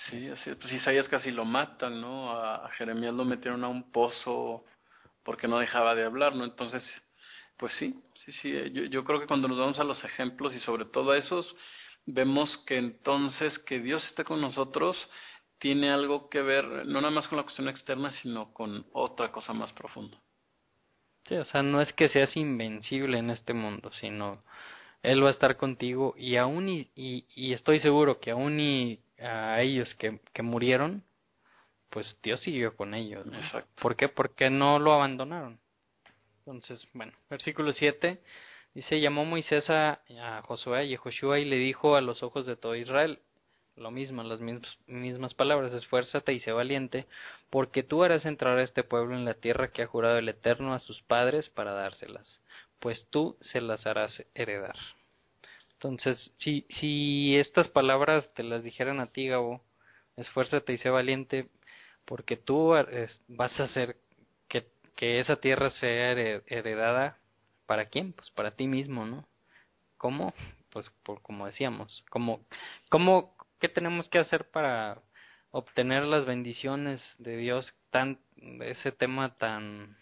Sí, así es. Pues Isaías casi lo matan, ¿no? A Jeremías lo metieron a un pozo porque no dejaba de hablar, ¿no? Entonces, pues sí. Yo creo que cuando nos vamos a los ejemplos y sobre todo a esos, vemos que entonces que Dios esté con nosotros tiene algo que ver, no nada más con la cuestión externa, sino con otra cosa más profunda. Sí, o sea, no es que seas invencible en este mundo, sino Él va a estar contigo y aún y estoy seguro que aún y a ellos que murieron, pues Dios siguió con ellos, ¿no? Exacto. ¿Por qué? Porque no lo abandonaron. Entonces, bueno, versículo 7 dice, llamó Moisés a Josué y a Joshua y le dijo a los ojos de todo Israel, lo mismo, las mismas palabras, esfuérzate y sé valiente, porque tú harás entrar a este pueblo en la tierra que ha jurado el Eterno a sus padres para dárselas, pues tú se las harás heredar. Entonces, si estas palabras te las dijeran a ti, Gabo, esfuérzate y sé valiente, porque tú vas a hacer que esa tierra sea heredada, ¿para quién? Pues para ti mismo, ¿no? ¿Cómo? Pues como decíamos, ¿qué tenemos que hacer para obtener las bendiciones de Dios? Ese tema tan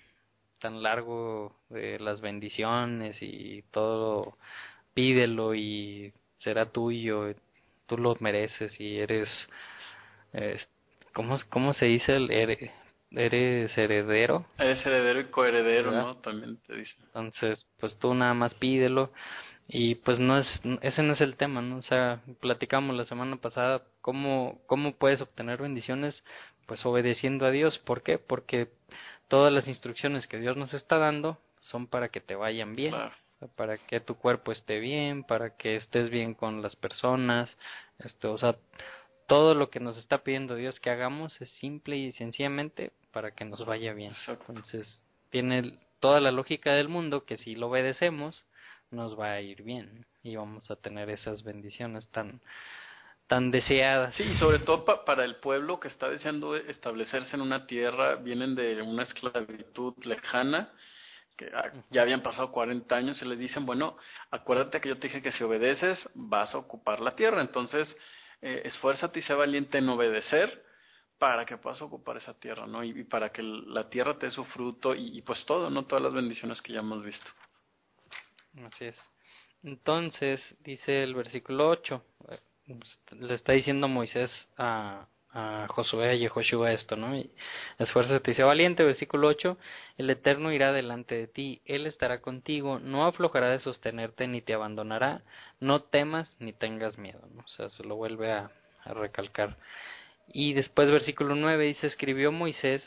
largo de las bendiciones y todo, pídelo y será tuyo, tú lo mereces y eres, eh, ¿cómo se dice? Eres heredero, Es heredero y coheredero, ¿verdad? ¿no? También te dicen. Entonces, pues tú nada más pídelo y pues ese no es el tema, ¿no? O sea, platicamos la semana pasada cómo puedes obtener bendiciones, pues obedeciendo a Dios. ¿Por qué? Porque todas las instrucciones que Dios nos está dando son para que te vayan bien, Claro. para que tu cuerpo esté bien, para que estés bien con las personas, o sea, todo lo que nos está pidiendo Dios que hagamos es simple y sencillamente para que nos vaya bien. Exacto. Entonces, tiene toda la lógica del mundo que si lo obedecemos, nos va a ir bien y vamos a tener esas bendiciones tan deseadas. Sí, y sobre todo para el pueblo que está deseando establecerse en una tierra, vienen de una esclavitud lejana, que ya Ujú. habían pasado 40 años y les dicen, bueno, acuérdate que yo te dije que si obedeces vas a ocupar la tierra, entonces esfuérzate y sé valiente en obedecer para que puedas ocupar esa tierra, ¿no? Y para que la tierra te dé su fruto y pues todo, ¿no? Todas las bendiciones que ya hemos visto. Así es. Entonces, dice el versículo 8, le está diciendo Moisés a Josué y a Joshua esto, ¿no? Y esfuérzate y sé valiente, versículo 8, el Eterno irá delante de ti, Él estará contigo, no aflojará de sostenerte ni te abandonará, no temas ni tengas miedo, ¿no? O sea, se lo vuelve a recalcar. Y después versículo 9 dice, escribió Moisés,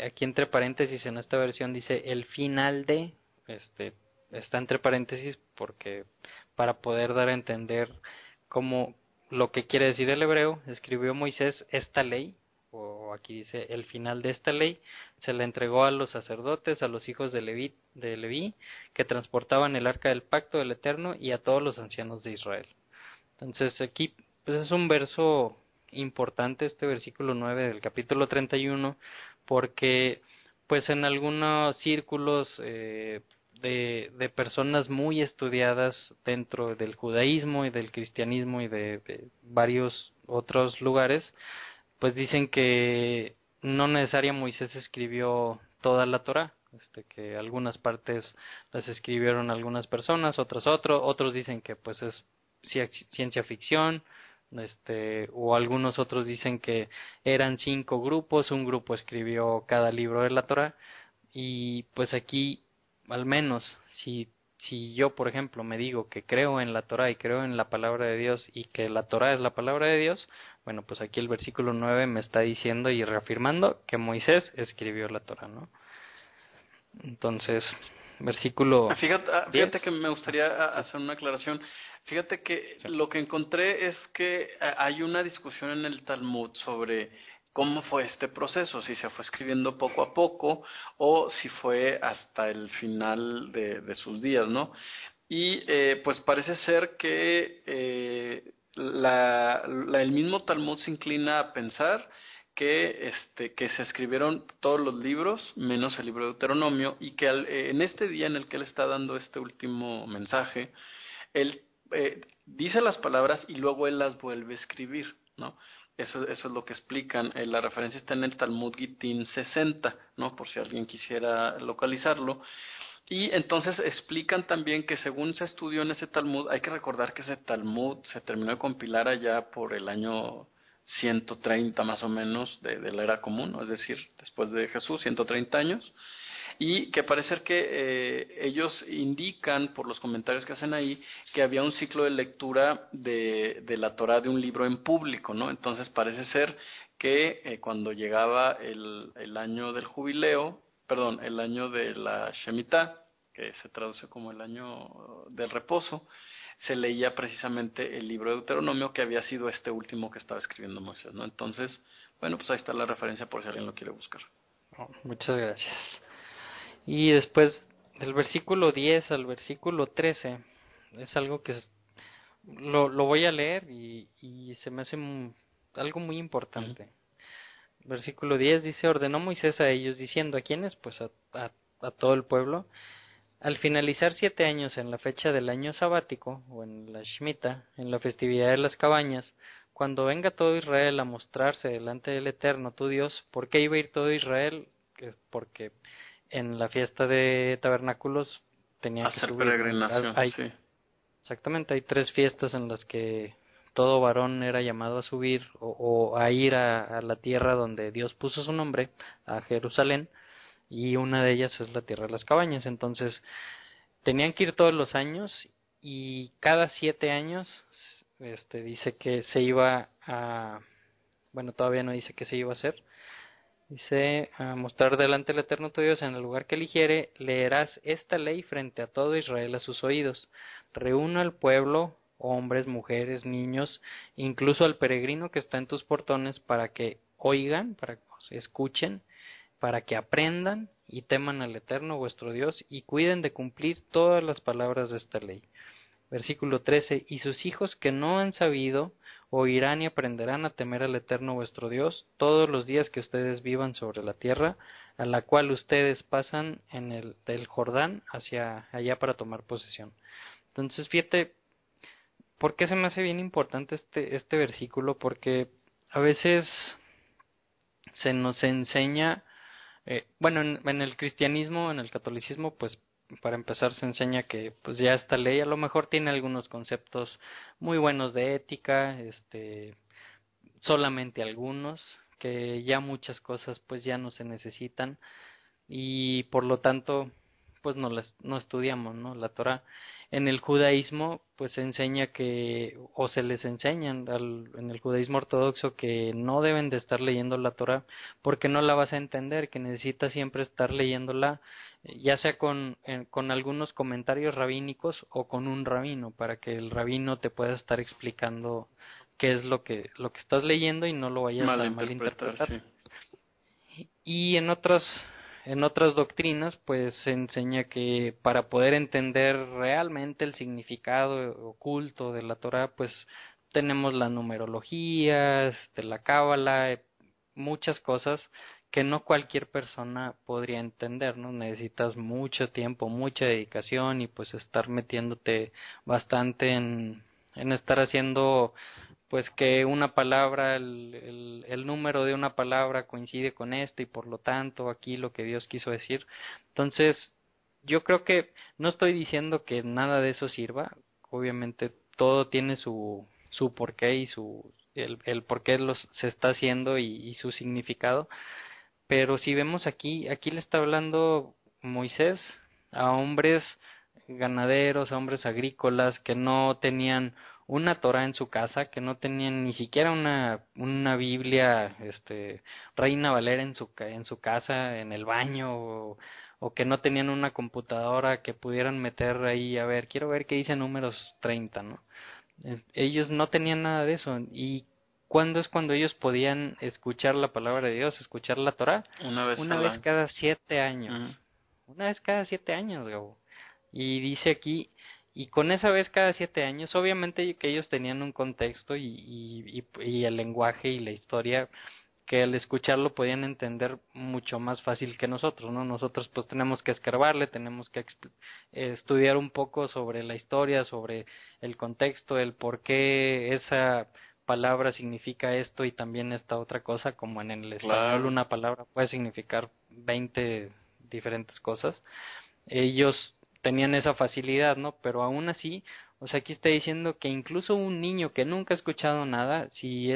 aquí entre paréntesis en esta versión dice el final de, está entre paréntesis porque para poder dar a entender cómo lo que quiere decir el hebreo, escribió Moisés esta ley, o aquí dice el final de esta ley, se la entregó a los sacerdotes, a los hijos de Leví, que transportaban el arca del pacto del Eterno y a todos los ancianos de Israel. Entonces aquí pues es un verso importante, este versículo 9 del capítulo 31, porque pues en algunos círculos de personas muy estudiadas dentro del judaísmo y del cristianismo y de varios otros lugares, pues dicen que no necesariamente Moisés escribió toda la Torá, que algunas partes las escribieron algunas personas, otros dicen que pues es ciencia ficción, o algunos otros dicen que eran 5 grupos, un grupo escribió cada libro de la Torá, y pues aquí, al menos, si yo, por ejemplo, me digo que creo en la Torá y creo en la palabra de Dios y que la Torá es la palabra de Dios, bueno, pues aquí el versículo 9 me está diciendo y reafirmando que Moisés escribió la Torá, ¿no? Entonces, versículo Fíjate que me gustaría hacer una aclaración. Fíjate que sí. Lo que encontré es que hay una discusión en el Talmud sobre cómo fue este proceso, si se fue escribiendo poco a poco o si fue hasta el final de sus días, ¿no? Y pues parece ser que el mismo Talmud se inclina a pensar que se escribieron todos los libros, menos el libro de Deuteronomio, y que en este día en el que él está dando este último mensaje, él dice las palabras y luego él las vuelve a escribir, ¿no? Eso es lo que explican. La referencia está en el Talmud Gittin 60, ¿no? Por si alguien quisiera localizarlo. Y entonces explican también que según se estudió en ese Talmud, hay que recordar que ese Talmud se terminó de compilar allá por el año 130 más o menos de la era común, ¿no? Es decir, después de Jesús, 130 años, y que parece ser que ellos indican por los comentarios que hacen ahí que había un ciclo de lectura de la Torá de un libro en público, ¿no? Entonces parece ser que cuando llegaba el año del jubileo, perdón, el año de la Shemitah, que se traduce como el año del reposo, se leía precisamente el libro de Deuteronomio, que había sido este último que estaba escribiendo Moisés, ¿no? Entonces, bueno, pues ahí está la referencia por si alguien lo quiere buscar. Oh, muchas gracias. Y después del versículo 10 al versículo 13 es algo que lo voy a leer y se me hace algo muy importante. Versículo 10 dice, ordenó Moisés a ellos diciendo, ¿a quiénes? Pues a todo el pueblo. Al finalizar 7 años en la fecha del año sabático, o en la Shemitah, en la festividad de las cabañas, cuando venga todo Israel a mostrarse delante del Eterno, tu Dios, ¿por qué iba a ir todo Israel? Porque en la fiesta de tabernáculos tenían que Hacer subir. peregrinación, sí. Exactamente, hay 3 fiestas en las que todo varón era llamado a subir o a ir a la tierra donde Dios puso su nombre, a Jerusalén, y una de ellas es la tierra de las cabañas. Entonces tenían que ir todos los años y cada 7 años dice que se iba a, bueno, todavía no dice que se iba a hacer, dice a mostrar delante del Eterno tu Dios en el lugar que eligiere, leerás esta ley frente a todo Israel a sus oídos, reúna al pueblo, hombres, mujeres, niños, incluso al peregrino que está en tus portones, para que oigan, para que escuchen, para que aprendan y teman al Eterno vuestro Dios y cuiden de cumplir todas las palabras de esta ley. Versículo 13, y sus hijos que no han sabido oirán y aprenderán a temer al Eterno vuestro Dios todos los días que ustedes vivan sobre la tierra, a la cual ustedes pasan del Jordán hacia allá para tomar posesión. Entonces, fíjate, ¿por qué se me hace bien importante este versículo? Porque a veces se nos enseña, bueno, en el cristianismo, en el catolicismo, pues para empezar se enseña que pues ya esta ley a lo mejor tiene algunos conceptos muy buenos de ética, solamente algunos, que ya muchas cosas pues ya no se necesitan y por lo tanto pues no estudiamos, ¿no? La Torá. En el judaísmo pues se enseña que, o se les enseñan en el judaísmo ortodoxo, que no deben de estar leyendo la Torá porque no la vas a entender, que necesitas siempre estar leyéndola ya sea con algunos comentarios rabínicos o con un rabino, para que el rabino te pueda estar explicando qué es lo que estás leyendo y no lo vayas a malinterpretar. Sí. Y en otras doctrinas pues se enseña que para poder entender realmente el significado oculto de la Torá pues tenemos la numerología, la cábala, muchas cosas que no cualquier persona podría entender, ¿no? Necesitas mucho tiempo, mucha dedicación y pues estar metiéndote bastante en estar haciendo pues que una palabra, el número de una palabra coincide con esto y por lo tanto aquí lo que Dios quiso decir. Entonces, yo creo que no estoy diciendo que nada de eso sirva, obviamente todo tiene su porqué y el por qué se está haciendo y su significado, pero si vemos aquí le está hablando Moisés a hombres ganaderos, a hombres agrícolas que no tenían una Torá en su casa, que no tenían ni siquiera una Biblia, Reina Valera en su casa, en el baño, o que no tenían una computadora que pudieran meter ahí, a ver, quiero ver qué dice números 30, ¿no? Ellos no tenían nada de eso. ¿Y cuándo es cuando ellos podían escuchar la palabra de Dios, escuchar la Torá? Una vez cada 7 años. Uh-huh. Una vez cada 7 años, Gabo. Y dice aquí, y con esa vez cada 7 años, obviamente que ellos tenían un contexto y el lenguaje y la historia que al escucharlo podían entender mucho más fácil que nosotros, ¿no? Nosotros pues tenemos que escarbarle, tenemos que estudiar un poco sobre la historia, sobre el contexto, el por qué esa palabra significa esto y también esta otra cosa, como en el español una palabra puede significar 20 diferentes cosas. Ellos tenían esa facilidad, ¿no? Pero aún así, o sea, aquí está diciendo que incluso un niño que nunca ha escuchado nada, si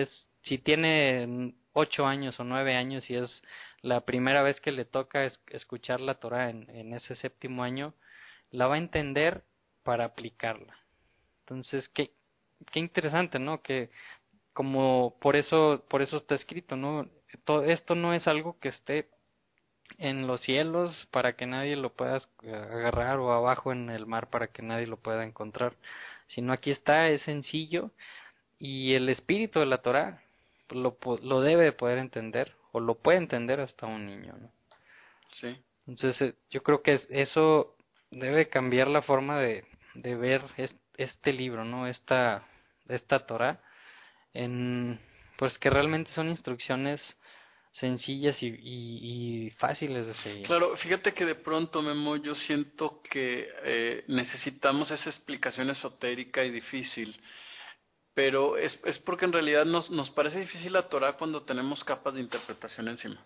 tiene 8 años o 9 años y es la primera vez que le toca escuchar la Torá en ese 7º año, la va a entender para aplicarla. Entonces, qué interesante, ¿no? Que como por eso está escrito, ¿no? Todo esto no es algo que esté en los cielos para que nadie lo pueda agarrar, o abajo en el mar para que nadie lo pueda encontrar, sino aquí está, es sencillo, y el espíritu de la Torá lo debe poder entender, o lo puede entender hasta un niño, ¿no? Sí. Entonces yo creo que eso debe cambiar la forma de ver este libro, ¿no? Esta Torá, pues que realmente son instrucciones sencillas y fáciles de seguir. Claro, fíjate que de pronto, Memo, yo siento que necesitamos esa explicación esotérica y difícil, pero es porque en realidad nos parece difícil la Torah cuando tenemos capas de interpretación encima.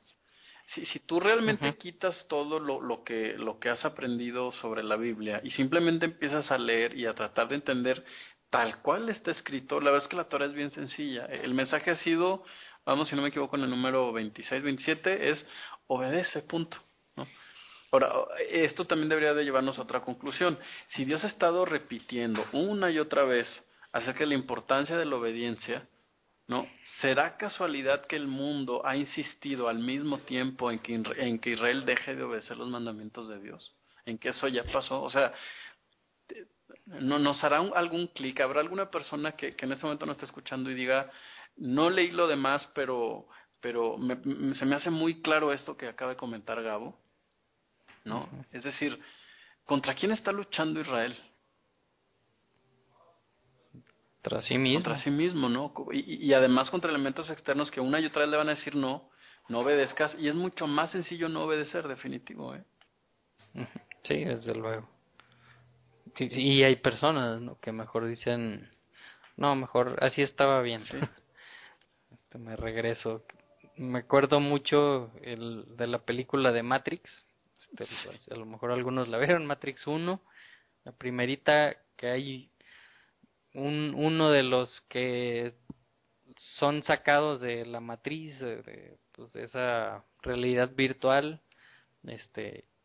Si tú realmente Uh-huh. quitas todo lo que has aprendido sobre la Biblia y simplemente empiezas a leer y a tratar de entender tal cual está escrito, la verdad es que la Torah es bien sencilla. El mensaje ha sido, vamos, si no me equivoco, en el número 26, 27, es obedece, punto, ¿no? Ahora, esto también debería de llevarnos a otra conclusión. Si Dios ha estado repitiendo una y otra vez acerca de la importancia de la obediencia, ¿no? ¿Será casualidad que el mundo ha insistido al mismo tiempo en que Israel deje de obedecer los mandamientos de Dios? ¿En que eso ya pasó? O sea, ¿no nos hará algún clic? ¿Habrá alguna persona que en este momento no está escuchando y diga, no leí lo demás, pero se me hace muy claro esto que acaba de comentar Gabo, ¿no? Uh-huh. Es decir, ¿contra quién está luchando Israel? Contra sí mismo. Contra sí mismo, ¿no? Y además contra elementos externos que una y otra vez le van a decir no obedezcas, y es mucho más sencillo no obedecer, definitivo, ¿eh? Uh-huh. Sí, desde luego. Y hay personas, ¿no?, que mejor dicen, no, mejor así estaba bien. Sí. Me regreso. me acuerdo mucho de la película de Matrix. Pues, a lo mejor algunos la vieron, Matrix 1, la primerita, que hay uno de los que son sacados de la matriz, pues, de esa realidad virtual,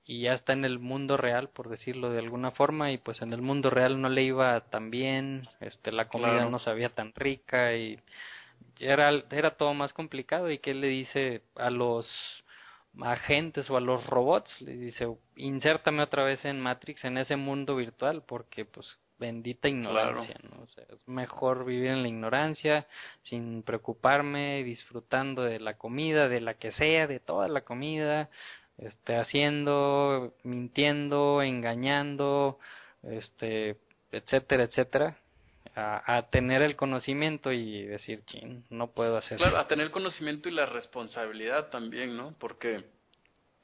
y ya está en el mundo real, por decirlo de alguna forma, y pues en el mundo real no le iba tan bien, la comida Claro. no sabía tan rica, y era todo más complicado. Y que le dice a los agentes o a los robots, le dice: insértame otra vez en Matrix, en ese mundo virtual, porque pues bendita ignorancia, ¿no? O sea, es mejor vivir en la ignorancia, sin preocuparme, disfrutando de la comida, de la que sea, de toda la comida, haciendo, mintiendo, engañando, etcétera, etcétera, a tener el conocimiento y decir: chin, no puedo hacer Claro, esto. a tener conocimiento y la responsabilidad también, ¿no? Porque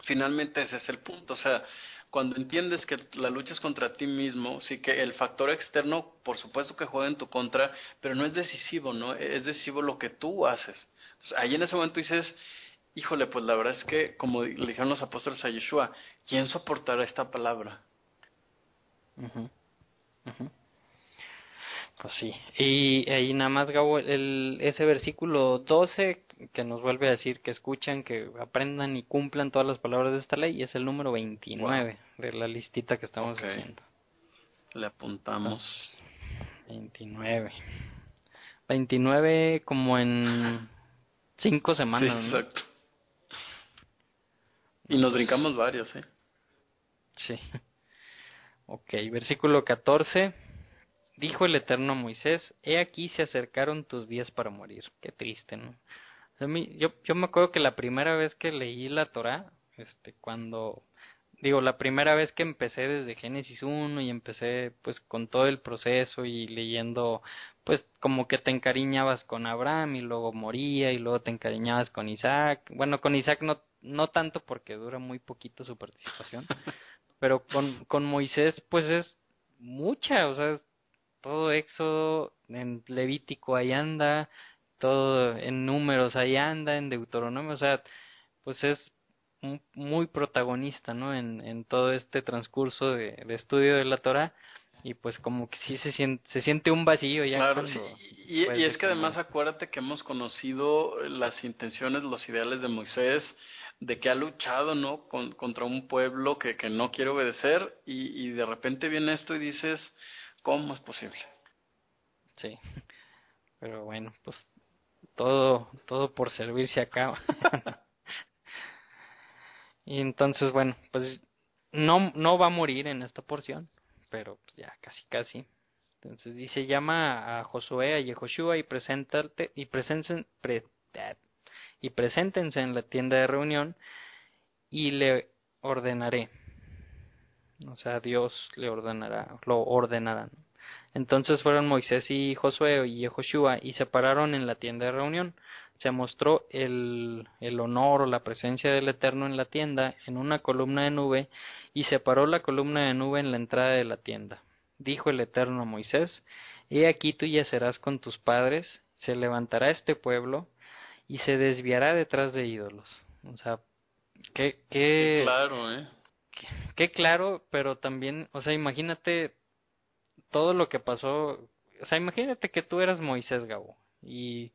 finalmente ese es el punto, o sea, cuando entiendes que la lucha es contra ti mismo, sí que el factor externo, por supuesto que juega en tu contra, pero no es decisivo, ¿no? Es decisivo lo que tú haces. Entonces, ahí en ese momento dices, híjole, pues la verdad es que, como le dijeron los apóstoles a Yeshua, ¿quién soportará esta palabra? Ujú, ujú. Pues sí, y ahí nada más, Gabo, ese versículo 12 que nos vuelve a decir que escuchan, que aprendan y cumplan todas las palabras de esta ley, es el número Wow, 29 de la listita que estamos ok, haciendo. le apuntamos. Entonces, 29. 29 como en 5 Sí, semanas, ¿no? exacto. Y No, nos pues brincamos varios, ¿eh? sí. Ok, versículo 14. Dijo el Eterno a Moisés: he aquí se acercaron tus días para morir. Qué triste, ¿no? Yo me acuerdo que la primera vez que leí la Torá, la primera vez que empecé desde Génesis 1 y empecé pues con todo el proceso y leyendo, pues como que te encariñabas con Abraham y luego moría y luego te encariñabas con Isaac. Bueno, con Isaac no tanto porque dura muy poquito su participación, pero con Moisés pues es mucha, o sea, todo Éxodo, en Levítico ahí anda, todo en Números ahí anda, en Deuteronomio, o sea, pues es muy protagonista, ¿no? En todo este transcurso de estudio de la Torah, y pues como que sí se siente un vacío ya Claro, sí, cuando y después es de que que además muere. acuérdate que hemos conocido las intenciones, los ideales de Moisés, de que ha luchado, ¿no? Contra un pueblo que no quiere obedecer y de repente viene esto y dices, ¿cómo es posible? Sí, pero bueno, pues todo por servir se acaba. Y entonces, bueno, pues no va a morir en esta porción, pero pues ya casi casi. Entonces dice: llama a Josué, a Yehoshua, y preséntate y preséntense en la tienda de reunión, y le ordenaré. O sea, Dios lo ordenarán. Entonces fueron Moisés y Josué y Yehoshua y se pararon en la tienda de reunión. Se mostró el honor o la presencia del Eterno en la tienda en una columna de nube, y se paró la columna de nube en la entrada de la tienda. Dijo el Eterno a Moisés: he aquí tú yacerás con tus padres, se levantará este pueblo y se desviará detrás de ídolos. O sea, qué, Qué qué, claro, ¿eh? qué claro, pero también, o sea, imagínate todo lo que pasó. O sea, imagínate que tú eras Moisés, Gabo, y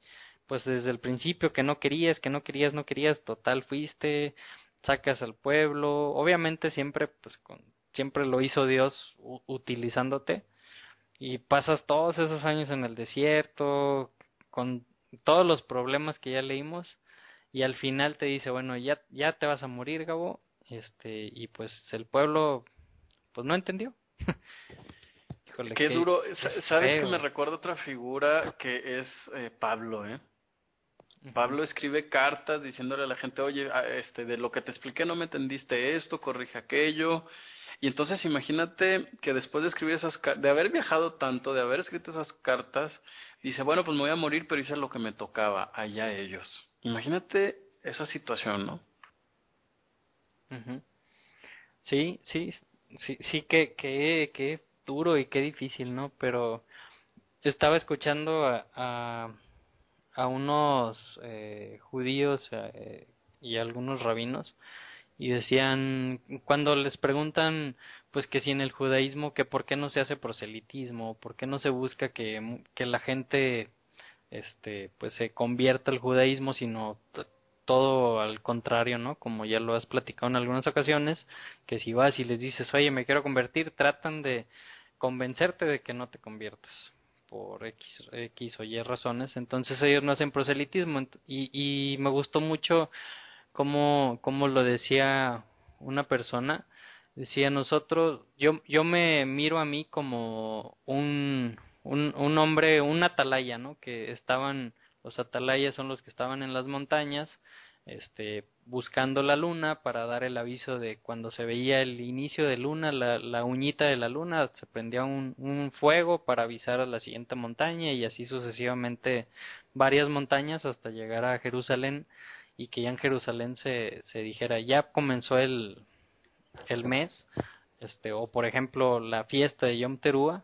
pues desde el principio que no querías, no querías, total fuiste, sacas al pueblo, obviamente siempre, pues siempre lo hizo Dios utilizándote, y pasas todos esos años en el desierto, con todos los problemas que ya leímos, y al final te dice: bueno, ya te vas a morir, Gabo, y pues el pueblo, pues no entendió. Híjole, Qué qué, duro. qué ¿Sabes que me feo. recuerda otra figura que es Pablo, ¿eh? Ujú. Pablo escribe cartas diciéndole a la gente, oye, de lo que te expliqué no me entendiste esto, corrige aquello. Y entonces imagínate que después de escribir esas cartas, de haber viajado tanto, de haber escrito esas cartas, dice, bueno, pues me voy a morir, pero hice lo que me tocaba, allá ellos. Imagínate esa situación, ¿no? Ujú. Sí, sí, sí, sí, que duro y qué difícil, ¿no? Pero yo estaba escuchando a unos judíos y a algunos rabinos, y decían, cuando les preguntan pues que si en el judaísmo, que por qué no se hace proselitismo, por qué no se busca que la gente pues se convierta al judaísmo, sino todo al contrario, ¿no? Como ya lo has platicado en algunas ocasiones, que si vas y les dices, oye, me quiero convertir, tratan de convencerte de que no te conviertas por X o Y razones. Entonces ellos no hacen proselitismo. Y me gustó mucho como lo decía una persona. Decía, nosotros, yo me miro a mí como un hombre, un atalaya, ¿no? Que los atalayas son los que estaban en las montañas, buscando la luna para dar el aviso de cuando se veía el inicio de luna, la uñita de la luna, se prendía un fuego para avisar a la siguiente montaña, y así sucesivamente varias montañas hasta llegar a Jerusalén, y que ya en Jerusalén se dijera, ya comenzó el mes, o por ejemplo la fiesta de Yom Teruah.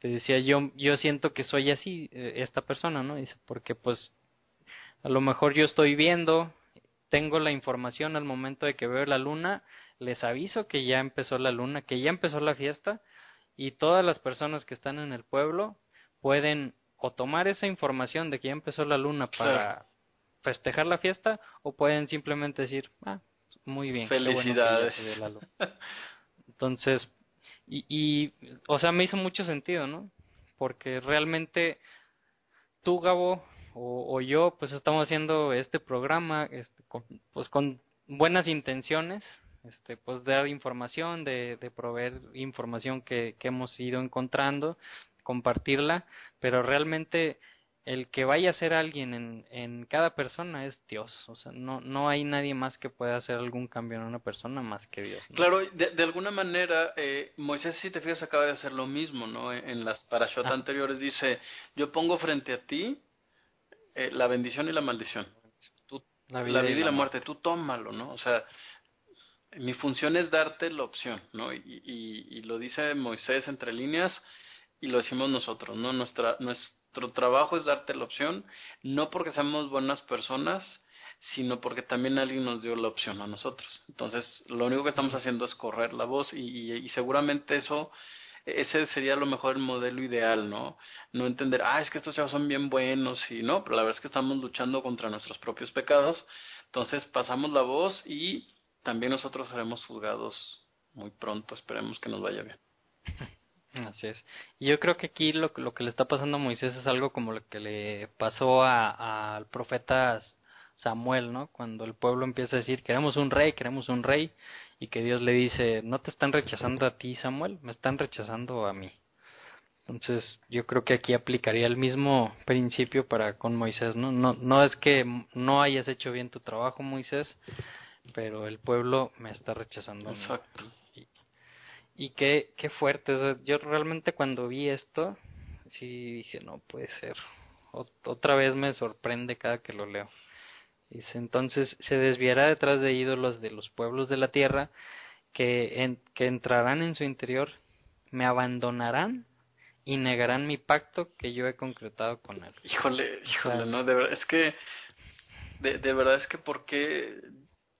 Decía, yo siento que soy así, esta persona, ¿no? Dice, porque pues a lo mejor yo estoy viendo, tengo la información al momento de que veo la luna, les aviso que ya empezó la luna, que ya empezó la fiesta, y todas las personas que están en el pueblo pueden o tomar esa información de que ya empezó la luna para festejar la fiesta, o pueden simplemente decir, muy bien, felicidades. Qué bueno que ya se ve la luna. Entonces, o sea, me hizo mucho sentido, ¿no? Porque realmente tú, Gabo, o yo, pues estamos haciendo este programa, pues con buenas intenciones, pues de dar información, de proveer información que hemos ido encontrando, compartirla, pero realmente el que vaya a ser alguien en cada persona es Dios. O sea, no hay nadie más que pueda hacer algún cambio en una persona más que Dios, ¿no? Claro, de alguna manera, Moisés, si te fijas, acaba de hacer lo mismo, ¿no? En las parashot anteriores dice, yo pongo frente a ti la bendición y la maldición. La vida y la muerte, tú tómalo, ¿no? O sea, mi función es darte la opción, ¿no? Y lo dice Moisés entre líneas y lo decimos nosotros, ¿no? Nuestro trabajo es darte la opción, no porque seamos buenas personas, sino porque también alguien nos dio la opción a nosotros. Entonces, lo único que estamos haciendo es correr la voz y seguramente ese sería a lo mejor el modelo ideal, ¿no? No entender, es que estos chavos son bien buenos y no, pero la verdad es que estamos luchando contra nuestros propios pecados. Entonces, pasamos la voz y también nosotros seremos juzgados muy pronto. Esperemos que nos vaya bien. Así es. Y yo creo que aquí lo que le está pasando a Moisés es algo como lo que le pasó al profeta Samuel, ¿no? Cuando el pueblo empieza a decir, queremos un rey, y que Dios le dice, no te están rechazando a ti, Samuel, me están rechazando a mí. Entonces, yo creo que aquí aplicaría el mismo principio para con Moisés, ¿no? No es que no hayas hecho bien tu trabajo, Moisés, pero el pueblo me está rechazando a mí. Exacto. Y qué fuerte. O sea, yo realmente cuando vi esto, sí dije, no puede ser. Otra vez me sorprende cada que lo leo. Dice, entonces se desviará detrás de ídolos de los pueblos de la tierra que entrarán en su interior, me abandonarán y negarán mi pacto que yo he concretado con él. Híjole, no, de verdad, es que, de verdad es que porque,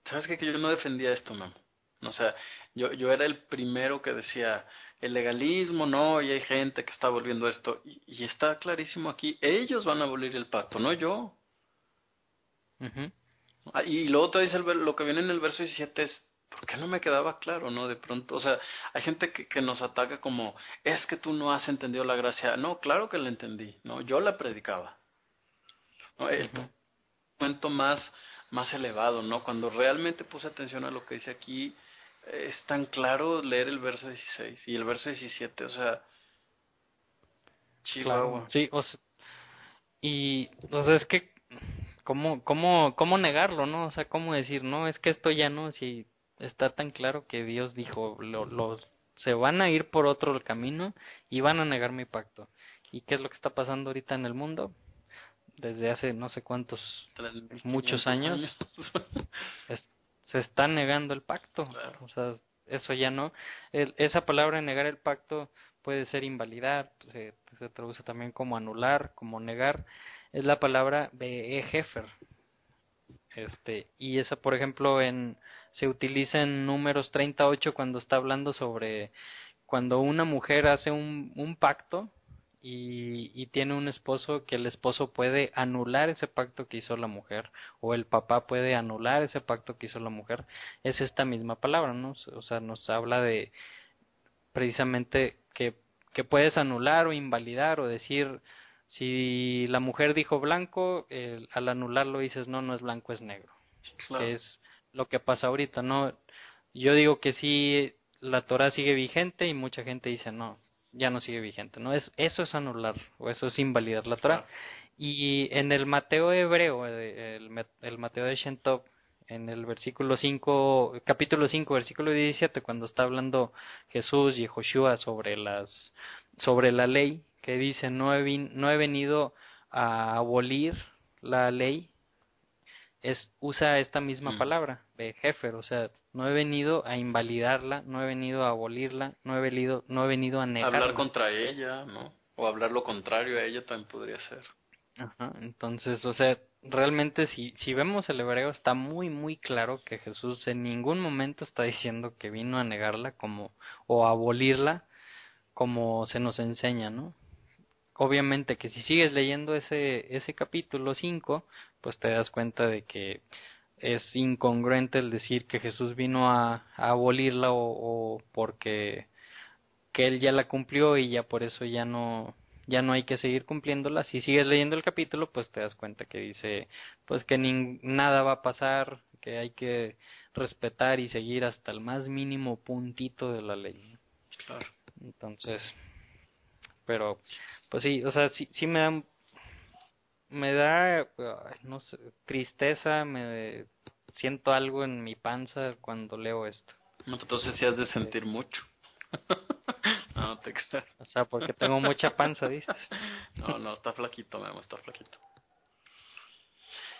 ¿sabes qué? Que yo no defendía esto, mamá. O sea, yo era el primero que decía, el legalismo, no, y hay gente que está volviendo esto, y está clarísimo aquí, ellos van a abolir el pacto, no yo. Uh-huh. Y luego te dice lo que viene en el verso 17 es, ¿por qué no me quedaba claro, no? De pronto, o sea, hay gente que nos ataca como, es que tú no has entendido la gracia. No, claro que la entendí, ¿no? Yo la predicaba. ¿No? El momento más elevado, ¿no? Cuando realmente puse atención a lo que dice aquí, es tan claro leer el verso 16 y el verso 17, o sea, Chihuahua. Claro, sí, o sea, es que ¿cómo negarlo, no? O sea, ¿cómo decir, no, es que esto ya no, si está tan claro que Dios dijo, se van a ir por otro camino y van a negar mi pacto? ¿Y qué es lo que está pasando ahorita en el mundo? Desde hace no sé cuántos, muchos años, se está negando el pacto. Claro. O sea, eso ya no. Esa palabra negar el pacto puede ser invalidar, se traduce también como anular, como negar. es la palabra Be'ejefer. Y esa, por ejemplo, se utiliza en Números 38 cuando está hablando sobre cuando una mujer hace un pacto y tiene un esposo, que el esposo puede anular ese pacto que hizo la mujer, o el papá puede anular ese pacto que hizo la mujer. Es esta misma palabra, ¿no? O sea, nos habla de precisamente que puedes anular o invalidar o decir, si la mujer dijo blanco, al anularlo dices no, no es blanco, es negro. Claro. Que es lo que pasa ahorita, ¿no? Yo digo que sí, la Torah sigue vigente y mucha gente dice no, ya no sigue vigente, ¿no? Eso es anular o eso es invalidar la Torah. Claro. Y en el Mateo hebreo, el Mateo de Shem Tov, en el versículo 5, capítulo 5, versículo 17, cuando está hablando Jesús y Joshua sobre la ley, que dice, no he venido a abolir la ley, usa esta misma palabra, Bejefer, o sea, no he venido a invalidarla, no he venido a abolirla, no he venido a negarla. Hablar contra ella, ¿no? O hablar lo contrario a ella también podría ser. Ajá, entonces, o sea, realmente si vemos el hebreo está muy muy claro que Jesús en ningún momento está diciendo que vino a negarla o a abolirla como se nos enseña, ¿no? Obviamente que si sigues leyendo ese capítulo 5, pues te das cuenta de que es incongruente el decir que Jesús vino a abolirla o porque que él ya la cumplió y ya por eso ya no hay que seguir cumpliéndola. Si sigues leyendo el capítulo, pues te das cuenta que dice pues que nada va a pasar, que hay que respetar y seguir hasta el más mínimo puntito de la ley. Claro. Entonces, pero pues sí, o sea, sí me da no sé, tristeza, siento algo en mi panza cuando leo esto. No, entonces sí has de sentir mucho. No, te creas. O sea, porque tengo mucha panza, ¿dices? No, está flaquito, Memo, está flaquito.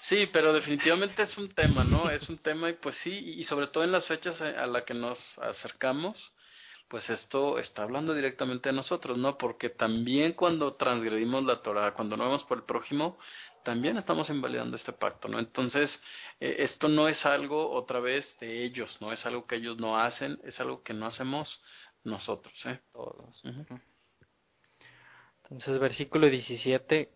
Sí, pero definitivamente es un tema, ¿no? Es un tema y pues sí, y sobre todo en las fechas a las que nos acercamos, pues esto está hablando directamente de nosotros, ¿no? Porque también cuando transgredimos la Torah, cuando no vemos por el prójimo, también estamos invalidando este pacto, ¿no? Entonces, esto no es algo otra vez de ellos, no es algo que ellos no hacen, es algo que no hacemos nosotros, ¿eh? Todos. Entonces, versículo 17,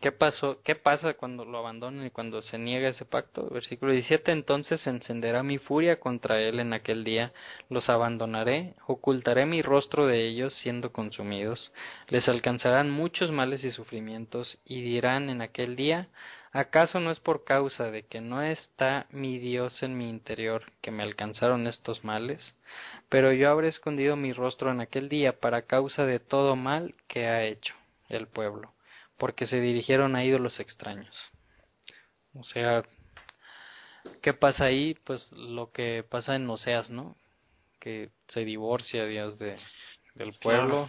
¿qué pasa cuando lo abandonan y cuando se niega ese pacto? Versículo 17, entonces se encenderá mi furia contra él en aquel día, los abandonaré, ocultaré mi rostro de ellos siendo consumidos, les alcanzarán muchos males y sufrimientos, y dirán en aquel día, ¿acaso no es por causa de que no está mi Dios en mi interior que me alcanzaron estos males? Pero yo habré escondido mi rostro en aquel día para causa de todo mal que ha hecho el pueblo, porque se dirigieron a ídolos extraños. O sea, ¿qué pasa ahí? Pues lo que pasa en Oseas, ¿no? Que se divorcia Dios del pueblo. Claro.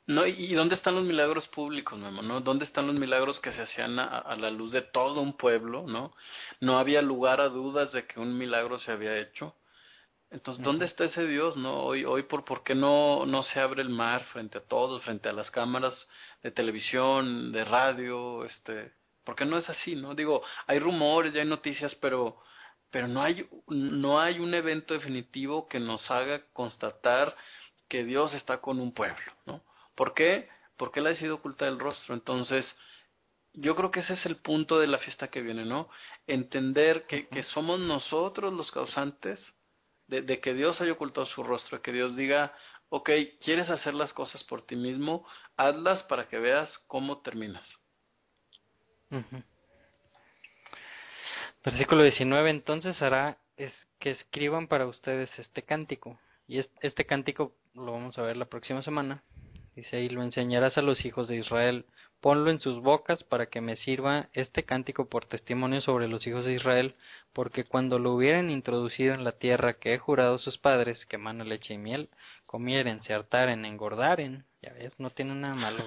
No, ¿y dónde están los milagros públicos, Memo, no? ¿Dónde están los milagros que se hacían a la luz de todo un pueblo, no? No había lugar a dudas de que un milagro se había hecho. Entonces, ¿dónde está ese Dios, no? Hoy ¿por qué no se abre el mar frente a todos, frente a las cámaras de televisión, de radio, ¿por qué no es así, no? Digo, hay rumores, ya hay noticias, pero no hay un evento definitivo que nos haga constatar que Dios está con un pueblo, ¿no? ¿Por qué? Porque él ha decidido ocultar el rostro. Entonces, yo creo que ese es el punto de la fiesta que viene, ¿no? Entender que somos nosotros los causantes de que Dios haya ocultado su rostro, de que Dios diga, ok, ¿quieres hacer las cosas por ti mismo? Hazlas para que veas cómo terminas. Versículo 19, entonces hará que escriban para ustedes este cántico. Y este cántico lo vamos a ver la próxima semana. Dice, y lo enseñarás a los hijos de Israel. Ponlo en sus bocas para que me sirva este cántico por testimonio sobre los hijos de Israel, porque cuando lo hubieran introducido en la tierra que he jurado a sus padres, que mana leche y miel, comieren, se hartaren, engordaren, ya ves, no tiene nada malo,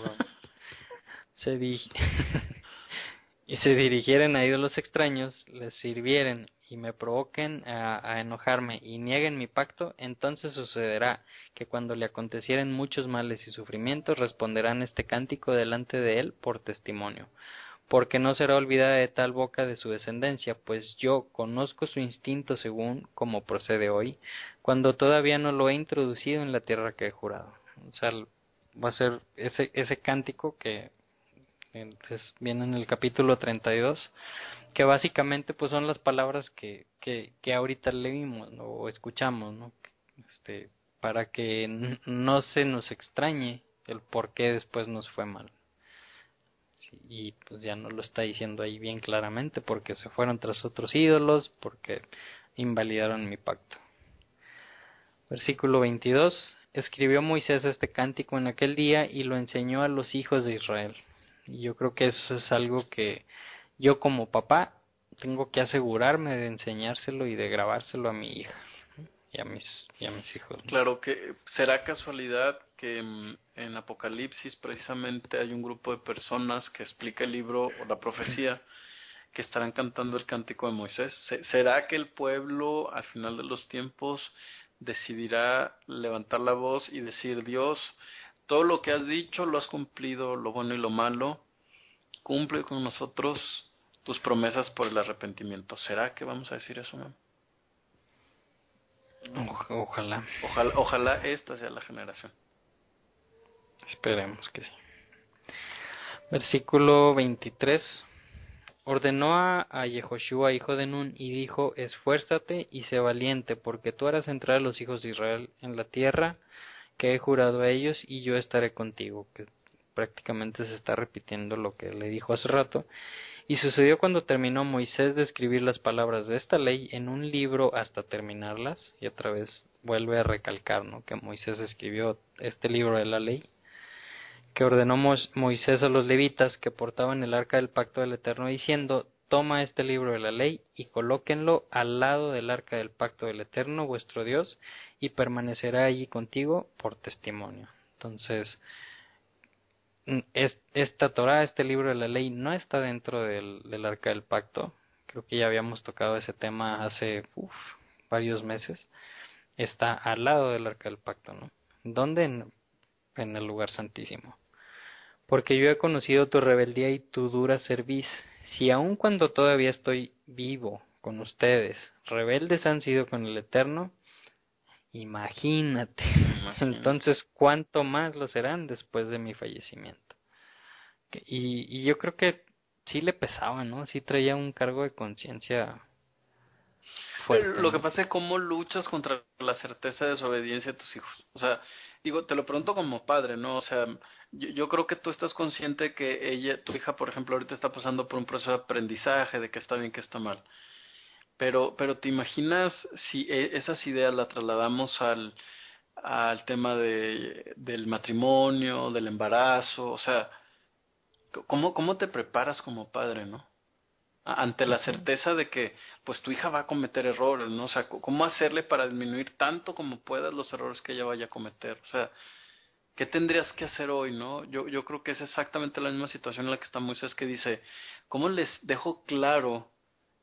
y se dirigieren a ídolos extraños, les sirvieren y me provoquen a enojarme y nieguen mi pacto, entonces sucederá que cuando le acontecieren muchos males y sufrimientos, responderán este cántico delante de él por testimonio. porque no será olvidada de tal boca de su descendencia, pues yo conozco su instinto según como procede hoy, cuando todavía no lo he introducido en la tierra que he jurado. O sea, va a ser ese cántico que viene en el capítulo 32, que básicamente pues son las palabras que ahorita leímos, ¿no? O escuchamos, ¿no? Para que no se nos extrañe el por qué después nos fue mal. Sí, y pues ya no lo está diciendo ahí bien claramente, porque se fueron tras otros ídolos, porque invalidaron mi pacto. Versículo 22. Escribió Moisés este cántico en aquel día y lo enseñó a los hijos de Israel. Y yo creo que eso es algo que yo como papá tengo que asegurarme de enseñárselo y de grabárselo a mi hija y a mis hijos, ¿no? Claro que será casualidad que en Apocalipsis precisamente hay un grupo de personas que explica el libro o la profecía que estarán cantando el cántico de Moisés. ¿Será que el pueblo al final de los tiempos decidirá levantar la voz y decir: Dios, todo lo que has dicho lo has cumplido, lo bueno y lo malo, cumple con nosotros tus promesas por el arrepentimiento? ¿Será que vamos a decir eso, mamá? Ojalá. Ojalá esta sea la generación. Esperemos que sí. Versículo 23. Ordenó a Yehoshua, hijo de Nun, y dijo: esfuérzate y sé valiente, porque tú harás entrar a los hijos de Israel en la tierra que he jurado a ellos, y yo estaré contigo. Que prácticamente se está repitiendo lo que le dijo hace rato. Y sucedió cuando terminó Moisés de escribir las palabras de esta ley en un libro hasta terminarlas, y otra vez vuelve a recalcar, ¿no?, que Moisés escribió este libro de la ley, que ordenó Moisés a los levitas que portaban el arca del pacto del Eterno, diciendo: toma este libro de la ley y colóquenlo al lado del arca del pacto del Eterno vuestro Dios, y permanecerá allí contigo por testimonio. Entonces, esta Torá, este libro de la ley, no está dentro del arca del pacto. Creo que ya habíamos tocado ese tema hace varios meses. Está al lado del arca del pacto, ¿no? ¿Dónde? En el lugar santísimo. Porque yo he conocido tu rebeldía y tu dura cerviz. Si aun cuando todavía estoy vivo con ustedes, rebeldes han sido con el Eterno, imagínate. Entonces, ¿cuánto más lo serán después de mi fallecimiento? Y yo creo que sí le pesaba, ¿no? Sí traía un cargo de conciencia fuerte, Lo que ¿no? pasa es cómo luchas contra la certeza de desobediencia de tus hijos. O sea, digo, te lo pregunto como padre, ¿no? O sea, yo creo que tú estás consciente que tu hija, por ejemplo, ahorita está pasando por un proceso de aprendizaje, de que está bien, que está mal. Pero ¿te imaginas si esas ideas las trasladamos al tema del matrimonio, del embarazo? O sea, ¿cómo te preparas como padre, no? Ante la certeza de que pues tu hija va a cometer errores, ¿no? O sea, ¿cómo hacerle para disminuir tanto como puedas los errores que ella vaya a cometer? O sea, ¿qué tendrías que hacer hoy, no? Yo creo que es exactamente la misma situación en la que está Moisés, que dice: ¿cómo les dejo claro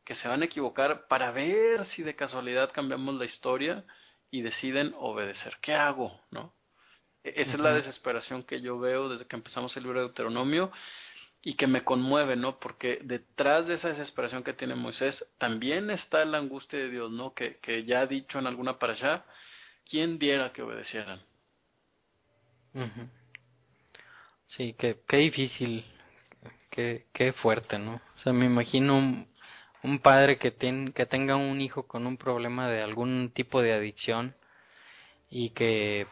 que se van a equivocar para ver si de casualidad cambiamos la historia y deciden obedecer? ¿Qué hago, no? Esa es la desesperación que yo veo desde que empezamos el libro de Deuteronomio, y que me conmueve, ¿no? Porque detrás de esa desesperación que tiene Moisés también está la angustia de Dios, ¿no? Que ya ha dicho en alguna parashá: ¿quién diera que obedecieran? Uh-huh. Sí, qué difícil, qué fuerte, ¿no? O sea, me imagino un padre que tenga un hijo con un problema de algún tipo de adicción, y que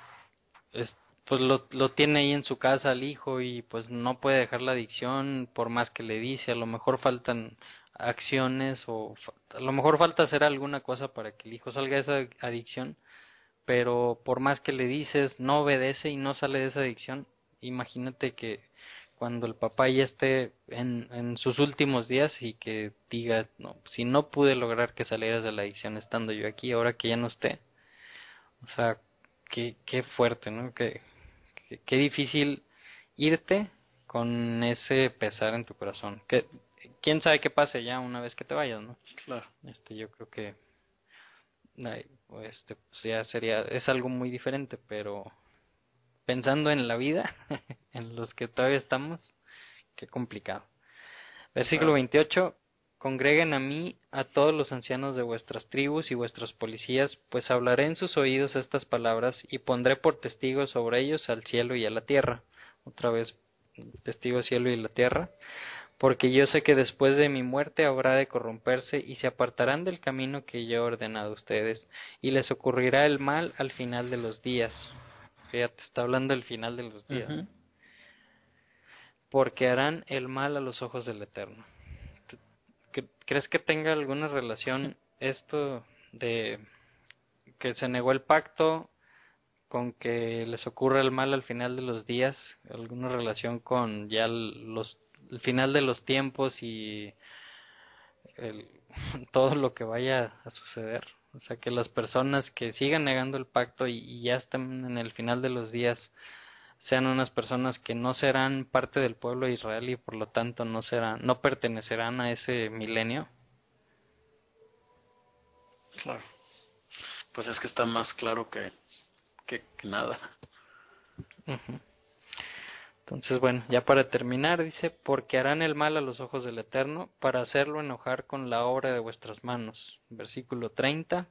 pues lo tiene ahí en su casa al hijo, y pues no puede dejar la adicción por más que le dice. A lo mejor faltan acciones, o a lo mejor falta hacer alguna cosa para que el hijo salga de esa adicción, pero por más que le dices, no obedece y no sale de esa adicción. Imagínate que cuando el papá ya esté en sus últimos días y que diga: no, si no pude lograr que salieras de la adicción estando yo aquí, ahora que ya no esté. O sea, qué fuerte, ¿no? Qué difícil irte con ese pesar en tu corazón. Quién sabe qué pase ya una vez que te vayas, ¿no? Claro. Yo creo que pues ya es algo muy diferente, pero pensando en la vida, en los que todavía estamos, qué complicado. Versículo 28. Congreguen a mí a todos los ancianos de vuestras tribus y vuestros policías, pues hablaré en sus oídos estas palabras y pondré por testigos sobre ellos al cielo y a la tierra. Otra vez, testigo cielo y la tierra. Porque yo sé que después de mi muerte habrá de corromperse y se apartarán del camino que yo he ordenado a ustedes, y les ocurrirá el mal al final de los días. Fíjate, está hablando del final de los días. Ujú. Porque harán el mal a los ojos del Eterno. ¿Crees que tenga alguna relación esto de que se negó el pacto con que les ocurra el mal al final de los días? ¿Alguna relación con ya el final de los tiempos y todo lo que vaya a suceder? O sea, que las personas que sigan negando el pacto y ya están en el final de los días sean unas personas que no serán parte del pueblo de Israel y por lo tanto no pertenecerán a ese milenio. Claro. Pues es que está más claro que nada. Uh-huh. Entonces, bueno, ya para terminar, dice, porque harán el mal a los ojos del Eterno, para hacerlo enojar con la obra de vuestras manos. Versículo 30.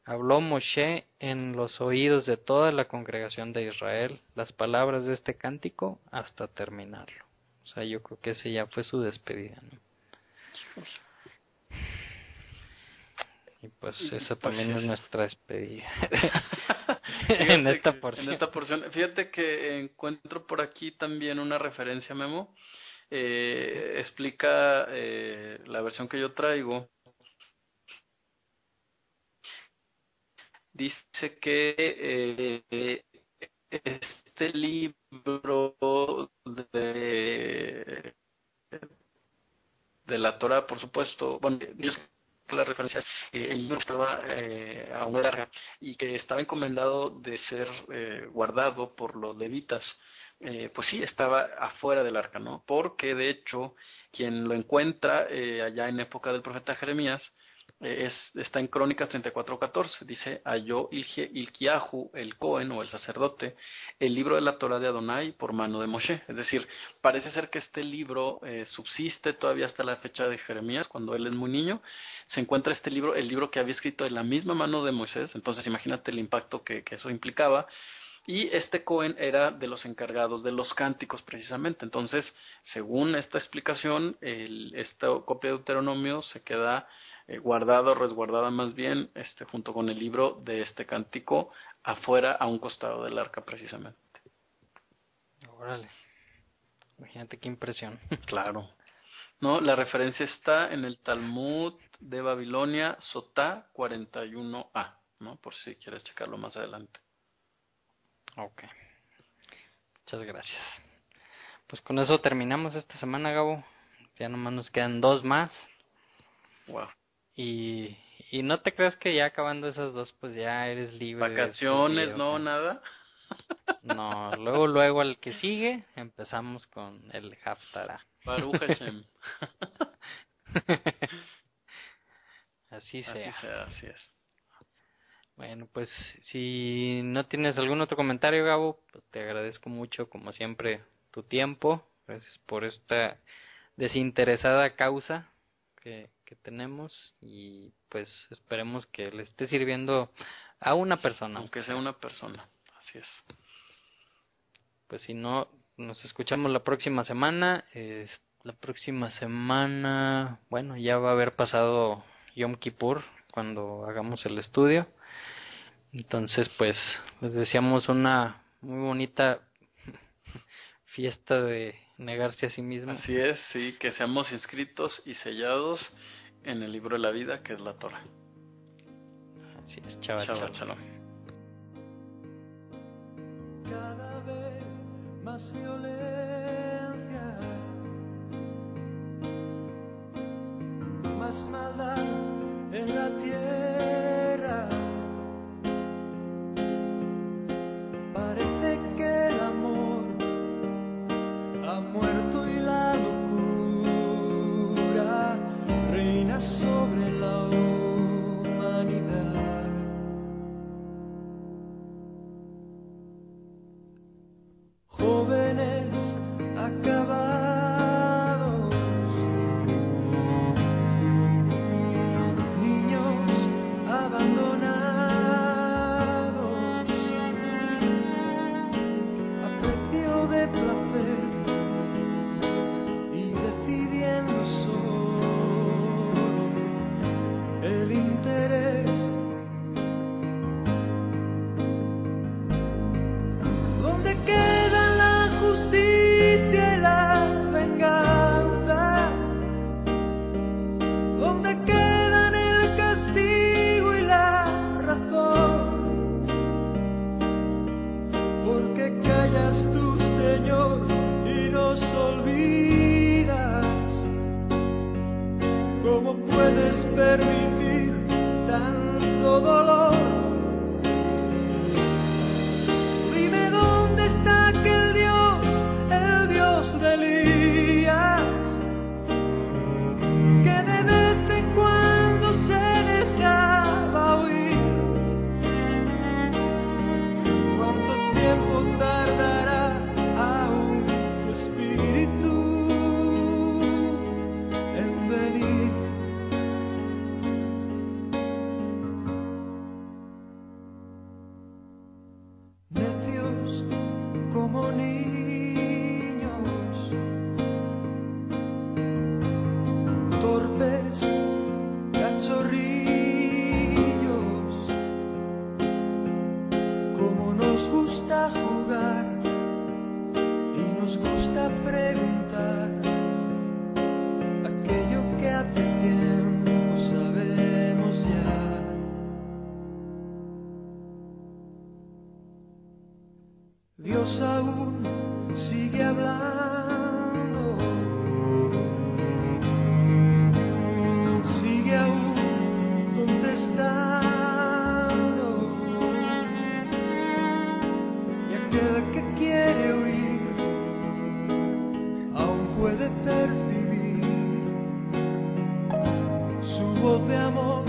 Habló Moshe en los oídos de toda la congregación de Israel las palabras de este cántico hasta terminarlo. O sea, yo creo que ese ya fue su despedida, ¿no? Y pues esa también es nuestra despedida. en esta porción. Fíjate que encuentro por aquí también una referencia, Memo. Explica la versión que yo traigo. Dice que este libro de la Torah, por supuesto, bueno, Dios, la referencia es que el libro estaba a una larga y que estaba encomendado de ser guardado por los levitas. Pues sí, estaba afuera del arca, ¿no? Porque de hecho, quien lo encuentra allá en época del profeta Jeremías, está en Crónicas 34:14, dice, halló Ilquiahu, el Cohen o el sacerdote, el libro de la Torah de Adonai por mano de Moshe. Es decir, parece ser que este libro subsiste todavía hasta la fecha de Jeremías, cuando él es muy niño, se encuentra este libro, el libro que había escrito de la misma mano de Moisés. Entonces imagínate el impacto que eso implicaba. Y este Cohen era de los encargados de los cánticos precisamente. Entonces, según esta explicación, esta copia de Deuteronomio se queda guardado, resguardada más bien, junto con el libro de este cántico, afuera a un costado del arca precisamente. Órale, imagínate qué impresión. Claro. No, la referencia está en el Talmud de Babilonia, Sotá 41a, ¿no? Por si quieres checarlo más adelante. Ok, muchas gracias. Pues con eso terminamos esta semana, Gabo. Ya nomás nos quedan 2 más. Wow. Y no te creas que ya acabando esas 2 pues ya eres libre. Vacaciones, no, nada. No, luego al que sigue empezamos con el Haftarah. Baruch Hashem. Así sea. Así es. Bueno, pues si no tienes algún otro comentario, Gabo, pues te agradezco mucho, como siempre, tu tiempo. Gracias por esta desinteresada causa que tenemos y pues esperemos que le esté sirviendo a una persona. Aunque sea una persona, así es. Pues si no, nos escuchamos la próxima semana. La próxima semana, bueno, ya va a haber pasado Yom Kippur cuando hagamos el estudio. Entonces, pues, les deseamos una muy bonita fiesta de negarse a sí mismo. Así es, sí, que seamos inscritos y sellados en el libro de la vida, que es la Torah. Así es, Shabbat Shalom. Cada vez más violencia, más maldad en la tierra. Parece que el amor ha muerto y la locura reina sobre la humanidad. Jóvenes acabados de placer y decidiendo solo el interés. ¿Dónde queda la justicia y la venganza? ¿Dónde quedan el castigo y la razón? ¿Por qué callas tú, Señor, y nos olvidas? ¿Cómo puedes permitir tanto dolor? Dime dónde está aquel Dios, el Dios de Elías, que de vez en cuando se dejaba oír. ¿Cuánto tiempo tardará aún tu espíritu en venir? Necios como niños, torpes cachorrillos, como nos gusta jugar y nos gusta preguntar aquello que hace tiempo sabemos ya. Dios aún sigue hablando, sigue aún contestando, y aquel que quiere oír aún puede percibir su voz de amor.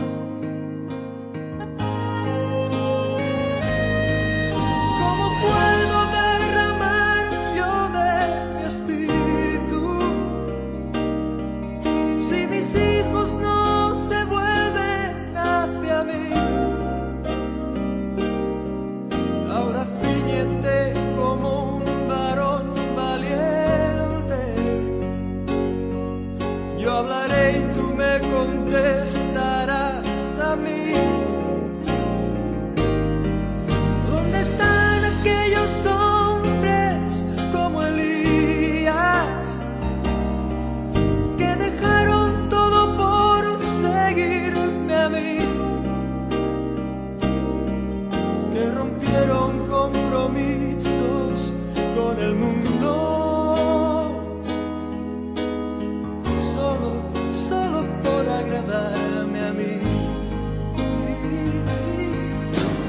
¿Cómo puedo derramar yo de mi espíritu si mis hijos no se vuelven hacia mí? Ahora ciñete como un varón valiente. Yo hablaré y tú me contestarás a mí. ¿Dónde están aquellos hombres como Elías que dejaron todo por seguirme a mí? Que rompieron compromisos con el mundo solo por agradarme a mí.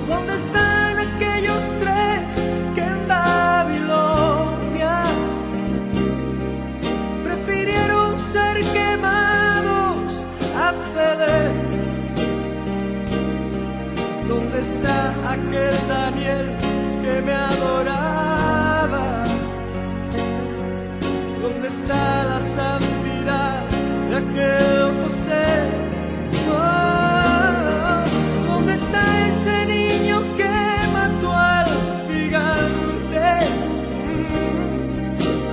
¿Dónde están aquellos tres que en Babilonia prefirieron ser quemados a ceder? ¿Dónde está aquel Daniel que me adoraba? ¿Dónde está la santidad de aquel José? Oh, ¿dónde está ese niño que mató al gigante?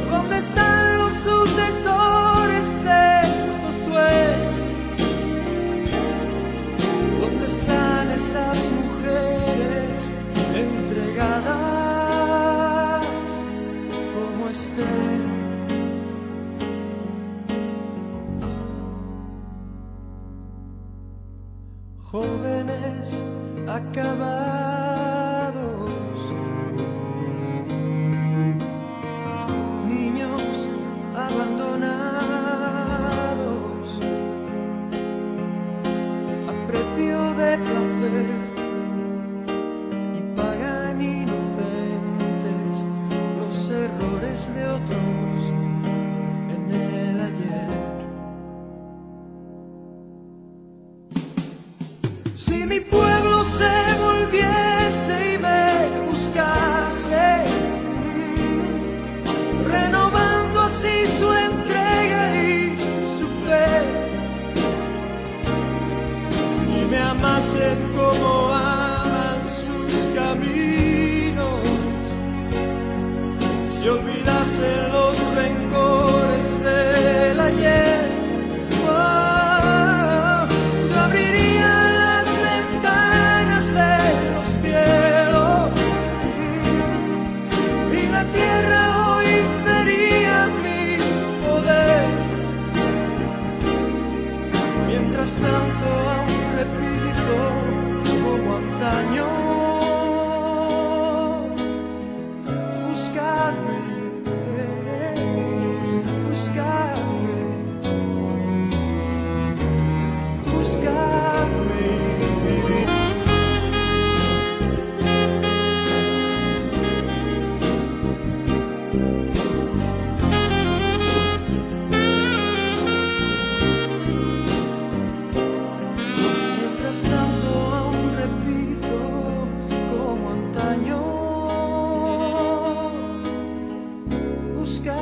¿Dónde están los sucesores de Josué? ¿Dónde están esas mujeres entregadas como Esther? Jóvenes acabados, niños abandonados, a precio de placer, y pagan inocentes los errores de otros en el ayer. Si mi pueblo se volviese y me buscase, renovando así su entrega y su fe, si me amasen como aman sus caminos, y olvidase los rencores del ayer. Yo abriría las ventanas de los cielos y la tierra hoy vería mi poder. Mientras tanto aún repito como antaño: buscarme, buscarme, buscarme. Mientras tanto aún repito como antaño: buscarme.